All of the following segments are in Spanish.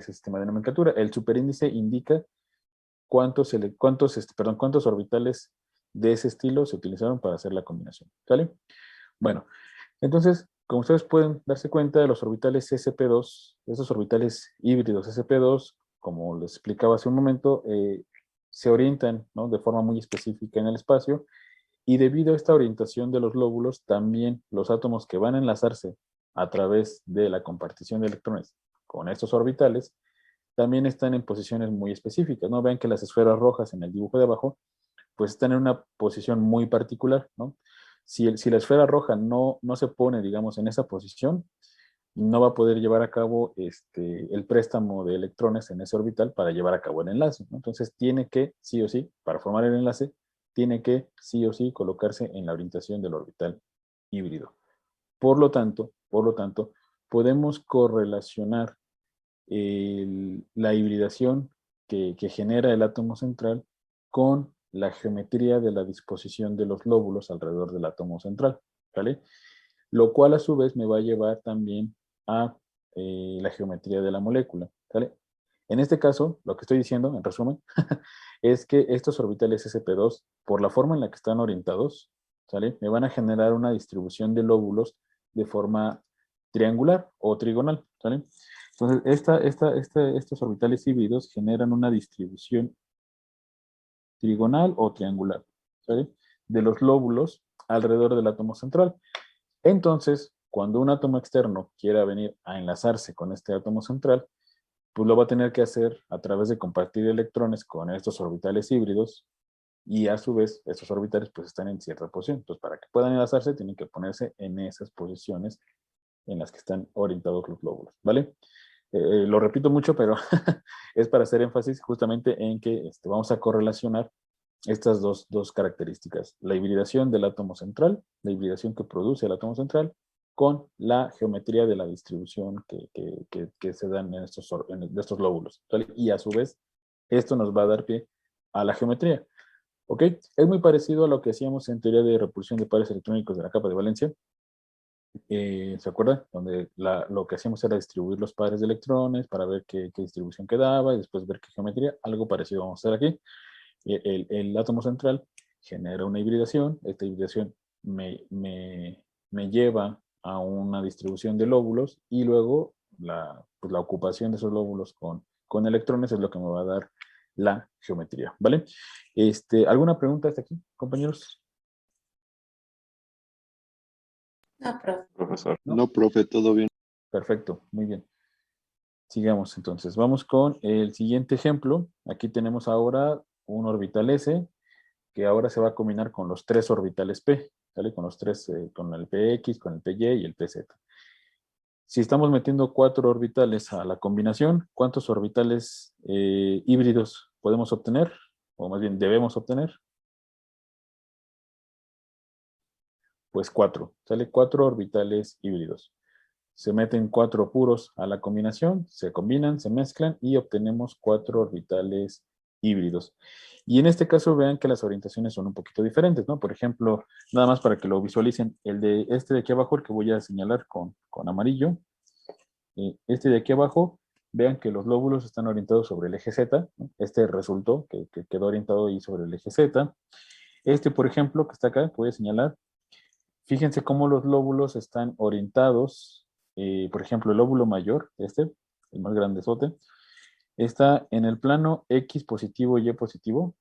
ese sistema de nomenclatura. El superíndice indica cuántos orbitales de ese estilo se utilizaron para hacer la combinación. ¿Sale? Bueno, entonces, como ustedes pueden darse cuenta, de los orbitales sp2, esos orbitales híbridos sp2, como les explicaba hace un momento, se orientan, ¿no?, de forma muy específica en el espacio, y debido a esta orientación de los lóbulos, también los átomos que van a enlazarse a través de la compartición de electrones con estos orbitales, también están en posiciones muy específicas, ¿no? Vean que las esferas rojas en el dibujo de abajo, pues están en una posición muy particular, ¿no? Si la esfera roja no se pone, digamos, en esa posición, no va a poder llevar a cabo el préstamo de electrones en ese orbital para llevar a cabo el enlace, ¿no? Entonces tiene que, sí o sí, para formar el enlace, tiene que, sí o sí, colocarse en la orientación del orbital híbrido. Por lo tanto, podemos correlacionar la hibridación que genera el átomo central con la geometría de la disposición de los lóbulos alrededor del átomo central, ¿vale? Lo cual a su vez me va a llevar también a la geometría de la molécula, ¿vale? En este caso, lo que estoy diciendo, en resumen, es que estos orbitales sp2, por la forma en la que están orientados, ¿sale?, me van a generar una distribución de lóbulos de forma triangular o trigonal, ¿sale? Entonces, estos orbitales híbridos generan una distribución trigonal o triangular, ¿sale?, de los lóbulos alrededor del átomo central. Entonces, cuando un átomo externo quiera venir a enlazarse con este átomo central, pues lo va a tener que hacer a través de compartir electrones con estos orbitales híbridos, y a su vez estos orbitales pues están en cierta posición. Entonces, para que puedan enlazarse, tienen que ponerse en esas posiciones en las que están orientados los lóbulos, ¿vale? Lo repito mucho, pero es para hacer énfasis justamente en que vamos a correlacionar estas dos características: la hibridación del átomo central, la hibridación que produce el átomo central, con la geometría de la distribución que se dan en estos lóbulos, ¿vale? Y a su vez, esto nos va a dar pie a la geometría, ¿ok? Es muy parecido a lo que hacíamos en teoría de repulsión de pares electrónicos de la capa de valencia. ¿Se acuerdan? Donde lo que hacíamos era distribuir los pares de electrones para ver qué distribución quedaba y después ver qué geometría. Algo parecido vamos a hacer aquí. El átomo central genera una hibridación. Esta hibridación me lleva a una distribución de lóbulos, y luego pues la ocupación de esos lóbulos con electrones es lo que me va a dar la geometría, ¿vale? ¿Alguna pregunta hasta aquí, compañeros? No, profe. Profesor. ¿No? No, profe, todo bien. Perfecto, muy bien. Sigamos entonces. Vamos con el siguiente ejemplo. Aquí tenemos ahora un orbital S que ahora se va a combinar con los tres orbitales P, ¿vale? Con los tres, con el PX, con el PY y el PZ. Si estamos metiendo 4 orbitales a la combinación, ¿cuántos orbitales híbridos podemos obtener? O más bien, debemos obtener. Pues 4, ¿sale? 4 orbitales híbridos. Se meten 4 puros a la combinación, se combinan, se mezclan y obtenemos 4 orbitales híbridos. Y en este caso vean que las orientaciones son un poquito diferentes, ¿no? Por ejemplo, nada más para que lo visualicen, el de aquí abajo, el que voy a señalar con amarillo, de aquí abajo, vean que los lóbulos están orientados sobre el eje Z, ¿no? Resultó que quedó orientado ahí sobre el eje Z. Por ejemplo, que está acá, que voy a señalar, fíjense cómo los lóbulos están orientados. Por ejemplo, el lóbulo mayor, el más grandezote, está en el plano X positivo y Y positivo,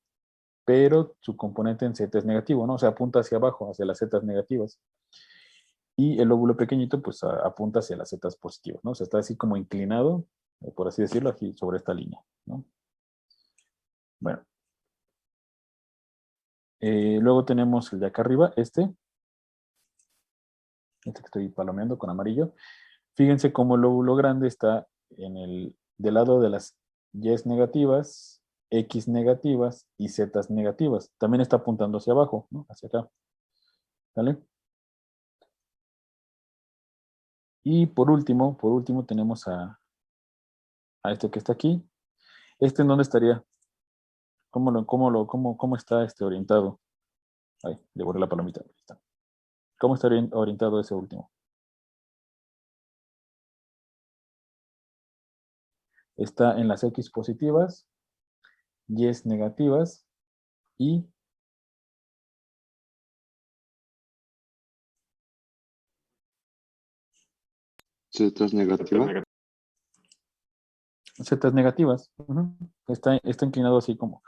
pero su componente en Z es negativo, ¿no? O sea, apunta hacia abajo, hacia las Z negativas. Y el lóbulo pequeñito, pues apunta hacia las Z positivas, ¿no? O sea, está así como inclinado, por así decirlo, aquí sobre esta línea, ¿no? Bueno. Luego tenemos el de acá arriba, que estoy palomeando con amarillo. Fíjense cómo el lóbulo grande está del lado de las Y negativas, X negativas y Z negativas. También está apuntando hacia abajo, ¿no? Hacia acá. ¿Vale? Y por último tenemos a este que está aquí. ¿En dónde estaría? ¿Cómo está orientado? Ay, le borré la palomita. Ahí está. ¿Cómo está orientado ese último? está en las X positivas, Y negativas y Z negativa. Z negativas. Ujú. Está inclinado así como,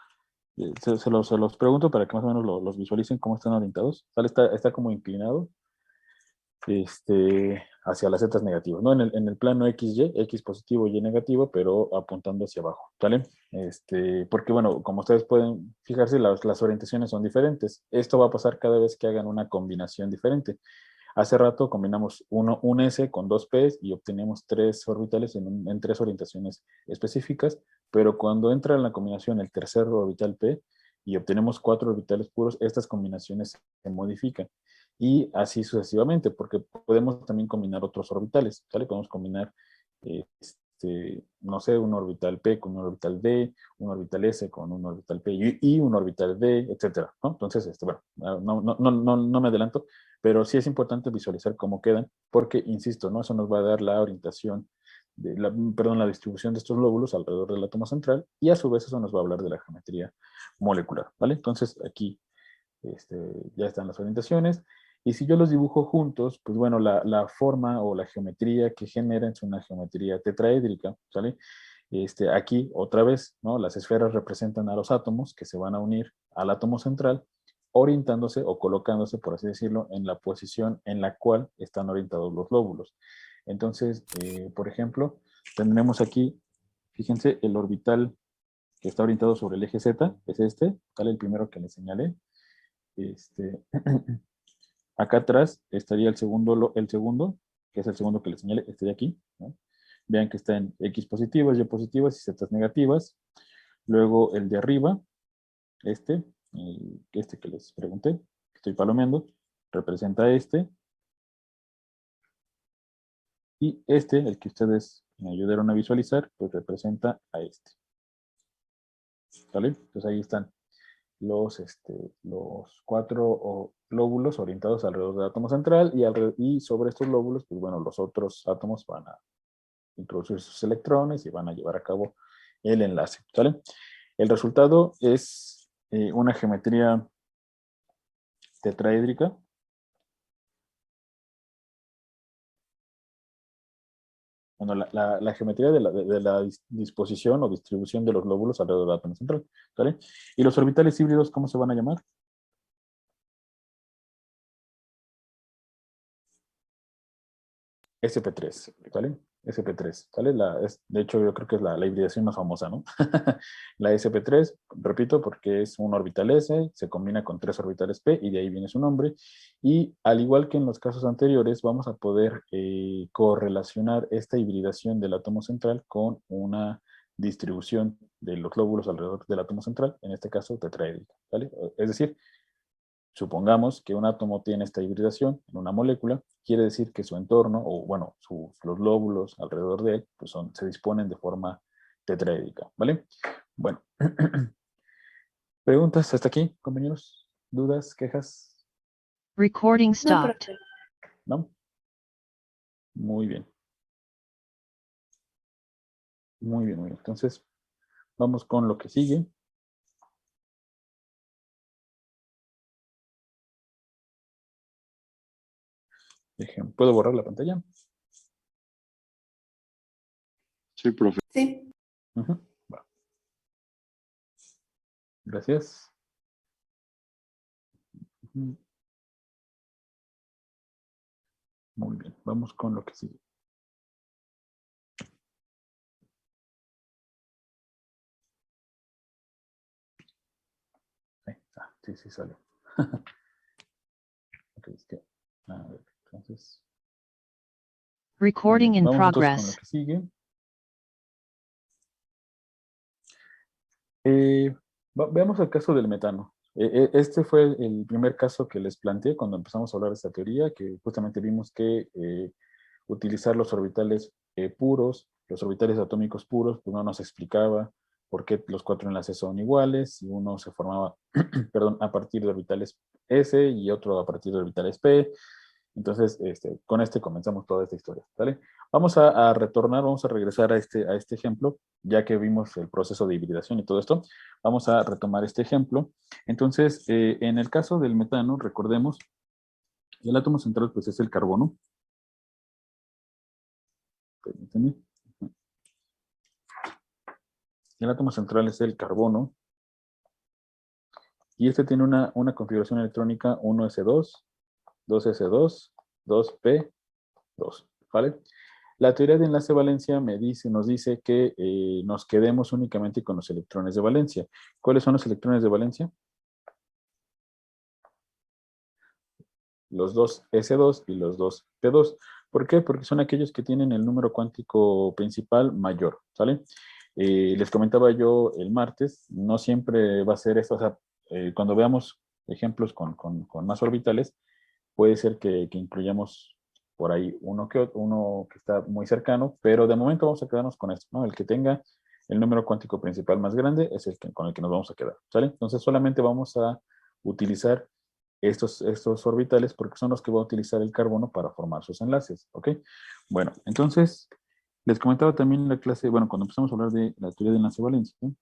se los pregunto para que más o menos los visualicen cómo están orientados. ¿Sale? Está como inclinado hacia las zetas negativas, ¿no? En el plano XY, X positivo, Y negativo, pero apuntando hacia abajo, ¿vale? Porque, bueno, como ustedes pueden fijarse, las orientaciones son diferentes. Esto va a pasar cada vez que hagan una combinación diferente. Hace rato combinamos un S con dos P's y obtenemos tres orbitales en tres orientaciones específicas, pero cuando entra en la combinación el tercer orbital P y obtenemos cuatro orbitales puros, estas combinaciones se modifican. Y así sucesivamente, porque podemos también combinar otros orbitales, ¿sale? Podemos combinar, no sé, un orbital P con un orbital D, un orbital S con un orbital P y un orbital D, etcétera, ¿no? Entonces, bueno, no me adelanto, pero sí es importante visualizar cómo quedan, porque, insisto, ¿no? Eso nos va a dar la orientación, la distribución de estos lóbulos alrededor del átomo central, y a su vez eso nos va a hablar de la geometría molecular, ¿vale? Entonces, aquí ya están las orientaciones, y si yo los dibujo juntos, pues bueno, la forma o la geometría que generan es una geometría tetraédrica, ¿sale? Aquí, otra vez, ¿no? Las esferas representan a los átomos que se van a unir al átomo central, orientándose o colocándose, por así decirlo, en la posición en la cual están orientados los lóbulos. Entonces, por ejemplo, tendremos aquí, fíjense, el orbital que está orientado sobre el eje Z, es ¿vale? El primero que les señalé. Acá atrás estaría el segundo, que es el segundo que les señalé, este de aquí, ¿no? Vean que está en X positivas, Y positivas y Z negativas. Luego el de arriba, este que les pregunté, que estoy palomeando, representa este. Y el que ustedes me ayudaron a visualizar, pues representa a este. ¿Vale? Entonces ahí están los cuatro lóbulos orientados alrededor del átomo central, y sobre estos lóbulos, pues bueno, los otros átomos van a introducir sus electrones y van a llevar a cabo el enlace, ¿sale? El resultado es una geometría tetraédrica. Bueno, la geometría de la disposición o distribución de los lóbulos alrededor del átomo central, ¿sale? ¿Y los orbitales híbridos cómo se van a llamar? SP3, ¿vale? SP3, ¿vale? De hecho, yo creo que es la hibridación más famosa, ¿no? La SP3, repito, porque es un orbital S, se combina con tres orbitales P y de ahí viene su nombre. Y al igual que en los casos anteriores, vamos a poder correlacionar esta hibridación del átomo central con una distribución de los lóbulos alrededor del átomo central, en este caso tetraédrica, ¿vale? Es decir, supongamos que un átomo tiene esta hibridación en una molécula, quiere decir que su entorno, o bueno, los lóbulos alrededor de él, pues se disponen de forma tetraédrica, ¿vale? Bueno, ¿preguntas hasta aquí, compañeros? ¿Dudas, quejas? Recording No, stopped. profe. ¿No? Muy bien. Muy bien, muy bien. Entonces, vamos con lo que sigue. ¿Puedo borrar la pantalla? Sí, profe. Sí. Ujú, va. Gracias. Ujú. Muy bien, vamos con lo que sigue. Ahí está, sí, salió. Ok, a ver, entonces. Recording in Vamos entonces con lo progress. que sigue. Veamos el caso del metano. Este fue el primer caso que les planteé cuando empezamos a hablar de esta teoría, que justamente vimos que utilizar los orbitales puros, los orbitales atómicos puros, pues no nos explicaba por qué los cuatro enlaces son iguales, y uno se formaba, perdón, a partir de orbitales S y otro a partir de orbitales P. Entonces, con comenzamos toda esta historia, ¿vale? Vamos a retornar, vamos a regresar a este ejemplo, ya que vimos el proceso de hibridación y todo esto. Vamos a retomar este ejemplo. Entonces, en el caso del metano, recordemos, el átomo central pues es el carbono. Permítanme. El átomo central es el carbono. Y tiene una configuración electrónica 1s2, 2s2, 2p2, ¿vale? La teoría de enlace valencia nos dice que nos quedemos únicamente con los electrones de valencia. ¿Cuáles son los electrones de valencia? Los 2s2 y los 2p2. ¿Por qué? Porque son aquellos que tienen el número cuántico principal mayor, ¿sale? Les comentaba yo el martes, no siempre va a ser esto, o sea, cuando veamos ejemplos con más orbitales, puede ser que incluyamos por ahí uno que está muy cercano, pero de momento vamos a quedarnos con esto, ¿no? El que tenga el número cuántico principal más grande es con el que nos vamos a quedar, ¿sale? Entonces solamente vamos a utilizar estos orbitales porque son los que va a utilizar el carbono para formar sus enlaces, ¿ok? Bueno, entonces, les comentaba también en la clase, bueno, cuando empezamos a hablar de la teoría de enlace valencia, ¿no?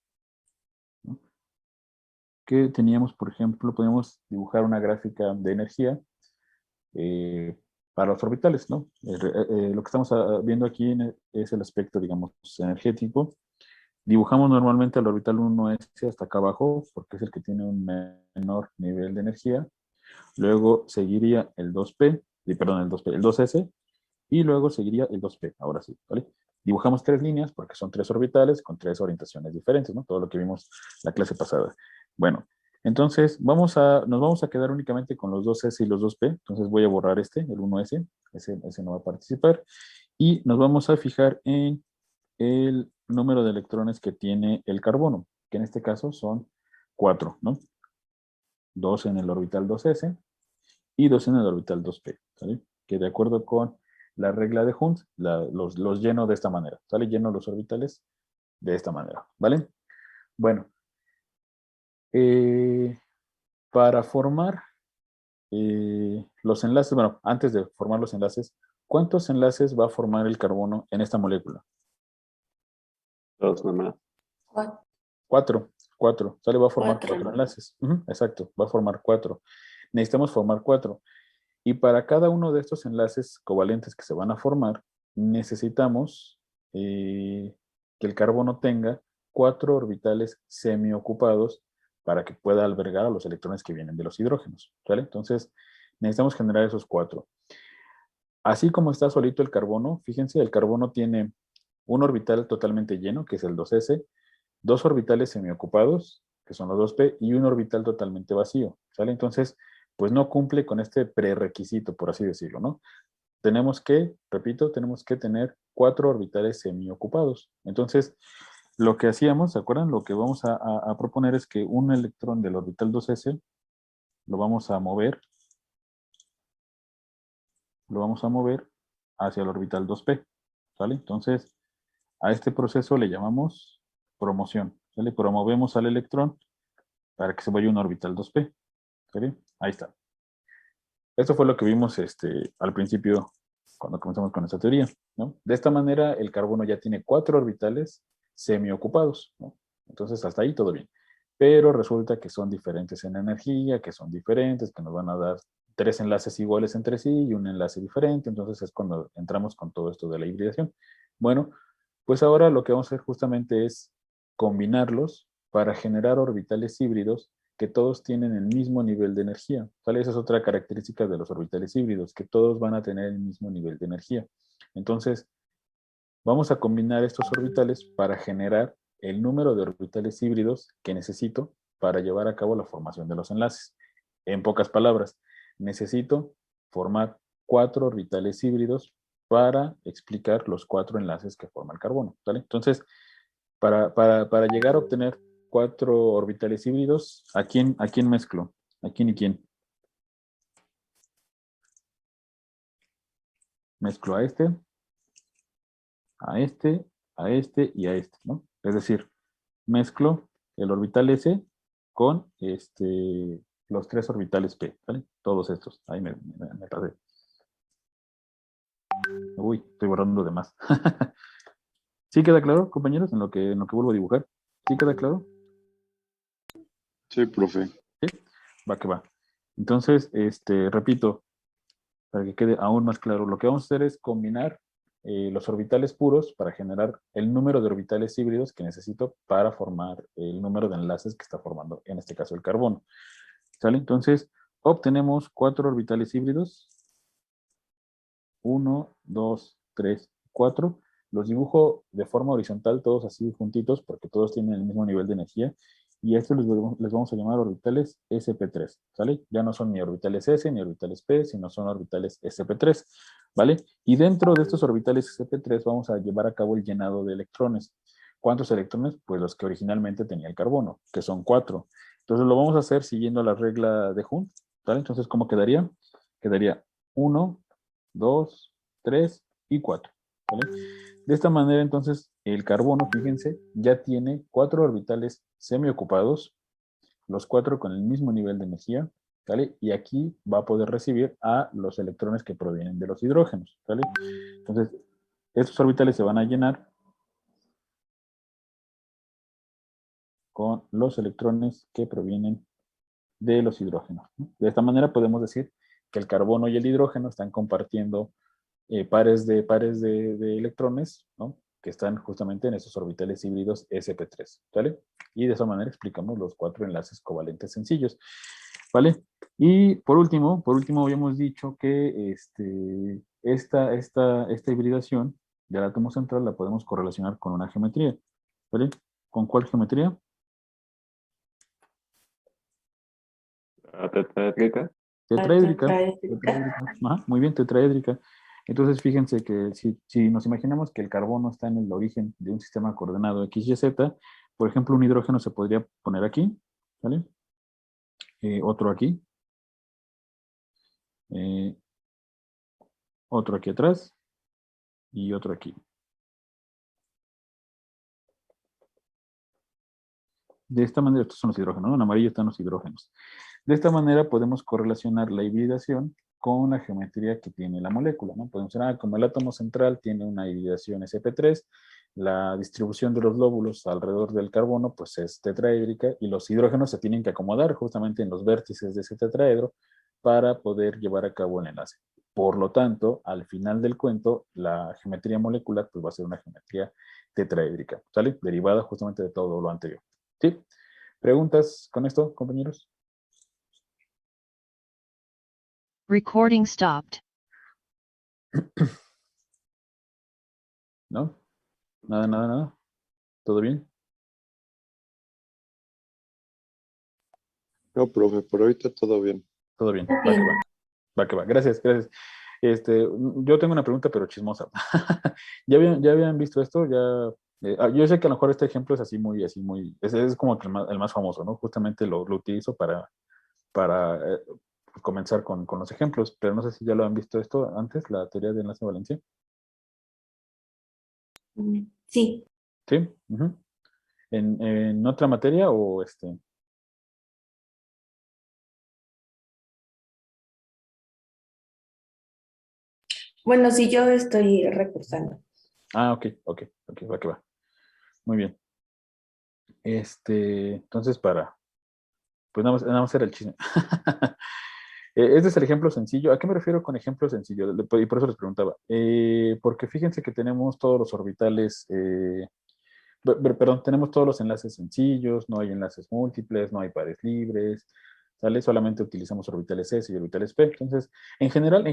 Que teníamos, por ejemplo, podíamos dibujar una gráfica de energía para los orbitales, ¿no? Lo que estamos viendo aquí es el aspecto, digamos, energético. Dibujamos normalmente el orbital 1s hasta acá abajo, porque es el que tiene un menor nivel de energía. Luego seguiría el 2p, perdón, el 2s, y luego seguiría el 2p, ahora sí, ¿vale? Dibujamos tres líneas porque son tres orbitales con tres orientaciones diferentes, ¿no? Todo lo que vimos la clase pasada. Bueno, entonces nos vamos a quedar únicamente con los 2s y los 2p, entonces voy a borrar el 1s, ese no va a participar, y nos vamos a fijar en el número de electrones que tiene el carbono, que en este caso son 4, ¿no? 2 en el orbital 2s y 2 en el orbital 2p, ¿sale? Que de acuerdo con la regla de Hund, los lleno de esta manera, ¿sale? Lleno los orbitales de esta manera, ¿vale? Bueno, para formar los enlaces, bueno, antes de formar los enlaces, ¿cuántos enlaces va a formar el carbono en esta molécula? Dos nomás. Cuatro. Cuatro, ¿sale? Va a formar Cuatro. 4 enlaces. Exacto, va a formar 4. Necesitamos formar 4. Y para cada uno de estos enlaces covalentes que se van a formar, necesitamos que el carbono tenga 4 orbitales semiocupados para que pueda albergar a los electrones que vienen de los hidrógenos, ¿vale? Entonces, necesitamos generar esos 4. Así como está solito el carbono, fíjense, el carbono tiene un orbital totalmente lleno, que es el 2s, 2 orbitales semiocupados, que son los 2p, y un orbital totalmente vacío, ¿sale? Entonces, pues no cumple con este prerequisito, por así decirlo, ¿no? Repito, tenemos que tener 4 orbitales semiocupados. Entonces, lo que hacíamos, ¿se acuerdan? Lo que vamos a proponer es que un electrón del orbital 2s lo vamos a mover hacia el orbital 2p, ¿sale? Entonces, a este proceso le llamamos promoción, ¿sale? Promovemos al electrón para que se vaya a un orbital 2p, ¿sale? Ahí está. Esto fue lo que vimos al principio cuando comenzamos con esta teoría, ¿no? De esta manera, el carbono ya tiene 4 orbitales semiocupados, ¿no? Entonces, hasta ahí todo bien. Pero resulta que son diferentes en energía, que son diferentes, que nos van a dar 3 enlaces iguales entre sí y un enlace diferente. Entonces, es cuando entramos con todo esto de la hibridación. Bueno, pues ahora lo que vamos a hacer justamente es combinarlos para generar orbitales híbridos que todos tienen el mismo nivel de energía, ¿vale? Esa es otra característica de los orbitales híbridos, que todos van a tener el mismo nivel de energía. Entonces, vamos a combinar estos orbitales para generar el número de orbitales híbridos que necesito para llevar a cabo la formación de los enlaces. En pocas palabras, necesito formar 4 orbitales híbridos para explicar los 4 enlaces que forma el carbono, ¿vale? Entonces, para llegar a obtener 4 orbitales híbridos, ¿a quién mezclo? ¿A quién y quién? Mezclo a este y a este, ¿no? Es decir, mezclo el orbital S con los 3 orbitales P, ¿vale? Todos estos. Ahí me pasé. Uy, estoy borrando de más. ¿Sí queda claro, compañeros, en lo que vuelvo a dibujar? ¿Sí queda claro? Sí, profe. Va que va. Entonces, repito, para que quede aún más claro, lo que vamos a hacer es combinar los orbitales puros para generar el número de orbitales híbridos que necesito para formar el número de enlaces que está formando, en este caso, el carbono. ¿Sale? Entonces, obtenemos 4 orbitales híbridos. 1, 2, 3, 4. Los dibujo de forma horizontal, todos así juntitos, porque todos tienen el mismo nivel de energía. Y a estos les vamos a llamar orbitales sp3, ¿sale? Ya no son ni orbitales s ni orbitales p, sino son orbitales sp3, ¿vale? Y dentro de estos orbitales sp3 vamos a llevar a cabo el llenado de electrones. ¿Cuántos electrones? Pues los que originalmente tenía el carbono, que son 4. Entonces lo vamos a hacer siguiendo la regla de Hund, ¿vale? Entonces, ¿cómo quedaría? Quedaría 1, 2, 3 y 4. ¿Vale? De esta manera, entonces, el carbono, fíjense, ya tiene 4 orbitales semiocupados, los 4 con el mismo nivel de energía, ¿vale? Y aquí va a poder recibir a los electrones que provienen de los hidrógenos, ¿vale? Entonces, estos orbitales se van a llenar con los electrones que provienen de los hidrógenos, ¿no? De esta manera podemos decir que el carbono y el hidrógeno están compartiendo pares de electrones, ¿no? Que están justamente en esos orbitales híbridos sp3, ¿vale? Y de esa manera explicamos los 4 enlaces covalentes sencillos, ¿vale? Y por último habíamos dicho que esta hibridación del átomo central la podemos correlacionar con una geometría, ¿vale? ¿Con cuál geometría? La tetraédrica. Tetraédrica. Tetraédrica. Ajá, muy bien, tetraédrica. Entonces, fíjense que si nos imaginamos que el carbono está en el origen de un sistema coordenado X, Y, Z, por ejemplo, un hidrógeno se podría poner aquí, ¿vale? Otro aquí, eh, otro aquí atrás y otro aquí. De esta manera, estos son los hidrógenos, ¿no? En amarillo están los hidrógenos. De esta manera podemos correlacionar la hibridación con la geometría que tiene la molécula, ¿no? Podemos decir, como el átomo central tiene una hibridación sp3, la distribución de los lóbulos alrededor del carbono pues es tetraédrica y los hidrógenos se tienen que acomodar justamente en los vértices de ese tetraedro para poder llevar a cabo el enlace. Por lo tanto, al final del cuento, la geometría molecular pues va a ser una geometría tetraédrica, ¿sale? Derivada justamente de todo lo anterior. ¿Sí? ¿Preguntas con esto, compañeros? Recording stopped. ¿No? Nada, nada, nada. ¿Todo bien? No, profe, por ahorita todo bien. Todo bien. Va que Bien. va. Va que va. Gracias, gracias. Yo tengo una pregunta, pero chismosa. ¿Ya habían visto esto? Yo sé que a lo mejor este ejemplo es así muy, es como que el más famoso, ¿no? Justamente lo utilizo para comenzar con los ejemplos, pero no sé si ya lo han visto esto antes, la teoría de enlace de valencia. Sí. ¿Sí? Ujú. ¿En otra materia o este? Bueno, sí, yo estoy recursando. Ah, ok, va que va. Muy bien. Entonces pues nada más era el chisme. Este es el ejemplo sencillo. ¿A qué me refiero con ejemplo sencillo? Y por eso les preguntaba. Porque fíjense que tenemos todos los orbitales, perdón, tenemos todos los enlaces sencillos, no hay enlaces múltiples, no hay pares libres, ¿sale? Solamente utilizamos orbitales S y orbitales P. Entonces, en general,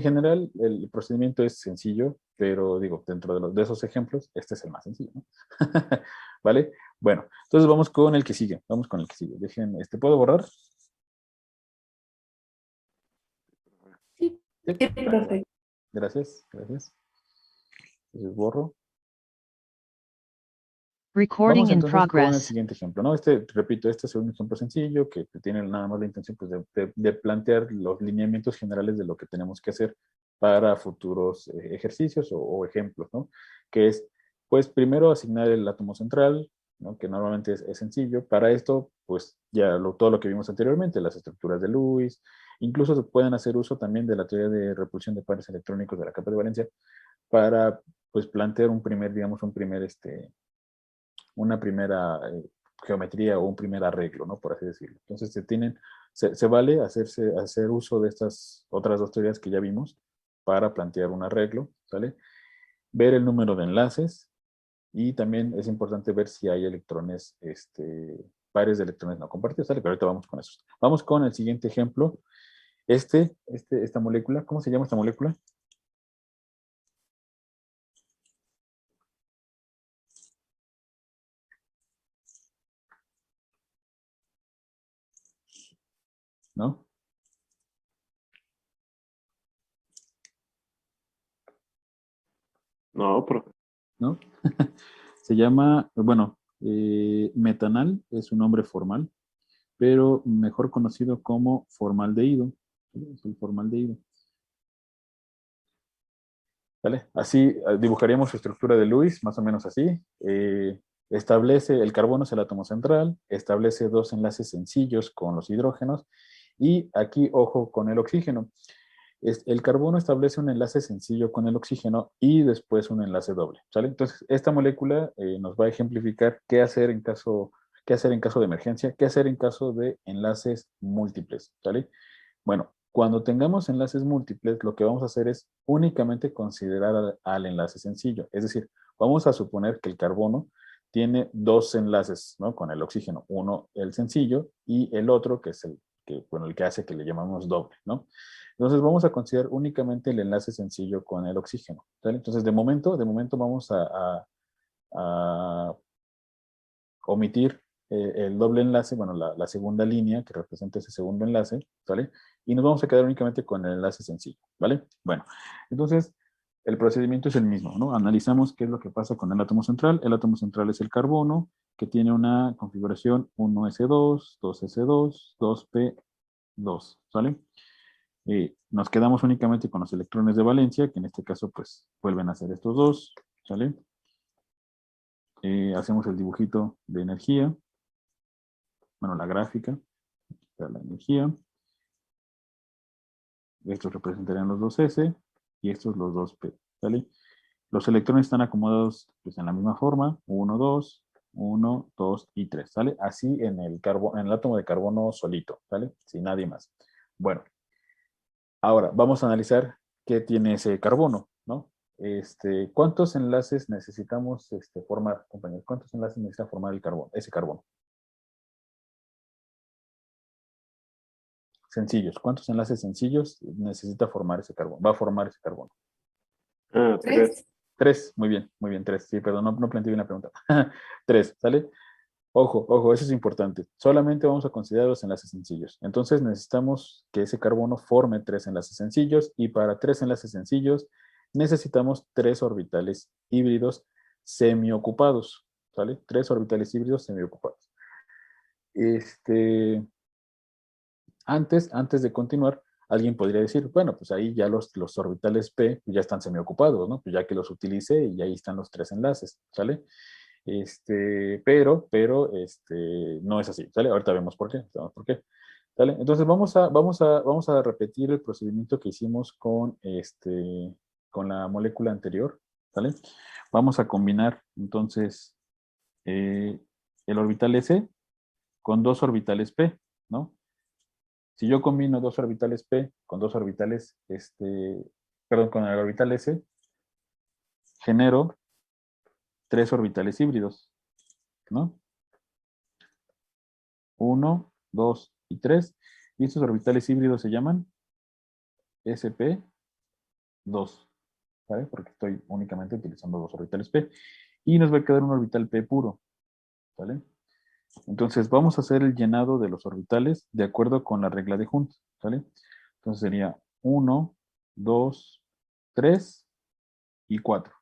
el procedimiento es sencillo, pero digo, dentro de esos ejemplos, este es el más sencillo, ¿no? ¿Vale? Bueno, entonces vamos con el que sigue. Vamos con el que sigue. Dejen, ¿puedo borrar? Sí, Sí. sí, profe. Gracias, gracias. Entonces borro. Recording Vamos in entonces con el progress. siguiente ejemplo, ¿no? Repito, este es un ejemplo sencillo que tiene nada más la intención pues, de plantear los lineamientos generales de lo que tenemos que hacer para futuros ejercicios o ejemplos, ¿no? Que es, pues, primero asignar el átomo central, ¿no? Que normalmente es sencillo. Para esto, pues, todo lo que vimos anteriormente, las estructuras de Lewis, incluso se pueden hacer uso también de la teoría de repulsión de pares electrónicos de la capa de valencia para pues plantear un primer, digamos, una primera geometría o un primer arreglo, ¿no? Por así decirlo. Entonces se vale hacer uso de estas otras dos teorías que ya vimos para plantear un arreglo, ¿sale? Ver el número de enlaces y también es importante ver si hay electrones, pares de electrones no compartidos, ¿sale? Pero ahorita vamos con eso. Vamos con el siguiente ejemplo. Esta molécula, ¿cómo se llama esta molécula? ¿No? No, profe. ¿No? Se llama, bueno, metanal es un nombre formal, pero mejor conocido como formaldehído. ¿Sí? Es el formaldehído. ¿Vale? Así dibujaríamos su estructura de Lewis, más o menos así. Establece, el carbono es el átomo central, establece dos enlaces sencillos con los hidrógenos, y aquí, ojo, con el oxígeno. El carbono establece un enlace sencillo con el oxígeno y después un enlace doble, ¿sale? Entonces, esta molécula nos va a ejemplificar qué hacer en caso de emergencia, qué hacer en caso de enlaces múltiples, ¿sale? Bueno, cuando tengamos enlaces múltiples, lo que vamos a hacer es únicamente considerar al enlace sencillo. Es decir, vamos a suponer que el carbono tiene dos enlaces, ¿no? Con el oxígeno. Uno, el sencillo, y el otro, que es el que hace que le llamamos doble, ¿no? Entonces vamos a considerar únicamente el enlace sencillo con el oxígeno, ¿vale? Entonces, de momento vamos a omitir el doble enlace, bueno, la segunda línea que representa ese segundo enlace, ¿vale? Y nos vamos a quedar únicamente con el enlace sencillo, ¿vale? Bueno, entonces el procedimiento es el mismo, ¿no? Analizamos qué es lo que pasa con el átomo central. El átomo central es el carbono, que tiene una configuración 1s2, 2s2, 2p2, ¿vale? Nos quedamos únicamente con los electrones de valencia, que en este caso pues vuelven a ser estos dos, ¿sale? Hacemos el dibujito de energía, bueno, la gráfica de la energía. Estos representarían los 2s y estos los 2p, ¿sale? Los electrones están acomodados pues, en la misma forma, 1, 2, 1, 2 y 3, ¿sale? Así en el átomo de carbono solito, ¿sale? Sin nadie más. Bueno, ahora vamos a analizar qué tiene ese carbono, ¿no? ¿Cuántos enlaces necesitamos formar, compañeros? ¿Cuántos enlaces necesita formar ese carbono? Sencillos. ¿Cuántos enlaces sencillos necesita formar ese carbono? Va a formar ese carbono. Ah, tres. Tres, muy bien, tres. Sí, perdón, no planteé bien la pregunta. Tres, ¿sale? Ojo, eso es importante. Solamente vamos a considerar los enlaces sencillos. Entonces necesitamos que ese carbono forme tres enlaces sencillos, y para tres enlaces sencillos necesitamos tres orbitales híbridos semiocupados, ¿sale? Tres orbitales híbridos semiocupados. Antes de continuar, alguien podría decir, bueno, pues ahí ya los orbitales P ya están semiocupados, ¿no? Pues ya que los utilice y ahí están los tres enlaces, ¿sale? Pero no es así, ¿sale? Ahorita vemos por qué, ¿sale? Entonces vamos a repetir el procedimiento que hicimos con la molécula anterior, ¿sale? Vamos a combinar, entonces, el orbital S con dos orbitales P, ¿no? Si yo combino dos orbitales P con dos orbitales, perdón, con el orbital S, genero tres orbitales híbridos, ¿no? 1, 2 y 3. Y estos orbitales híbridos se llaman sp2, ¿vale? Porque estoy únicamente utilizando dos orbitales P. Y nos va a quedar un orbital P puro, ¿vale? Entonces vamos a hacer el llenado de los orbitales de acuerdo con la regla de Hund, ¿vale? Entonces sería 1, 2, 3 y 4,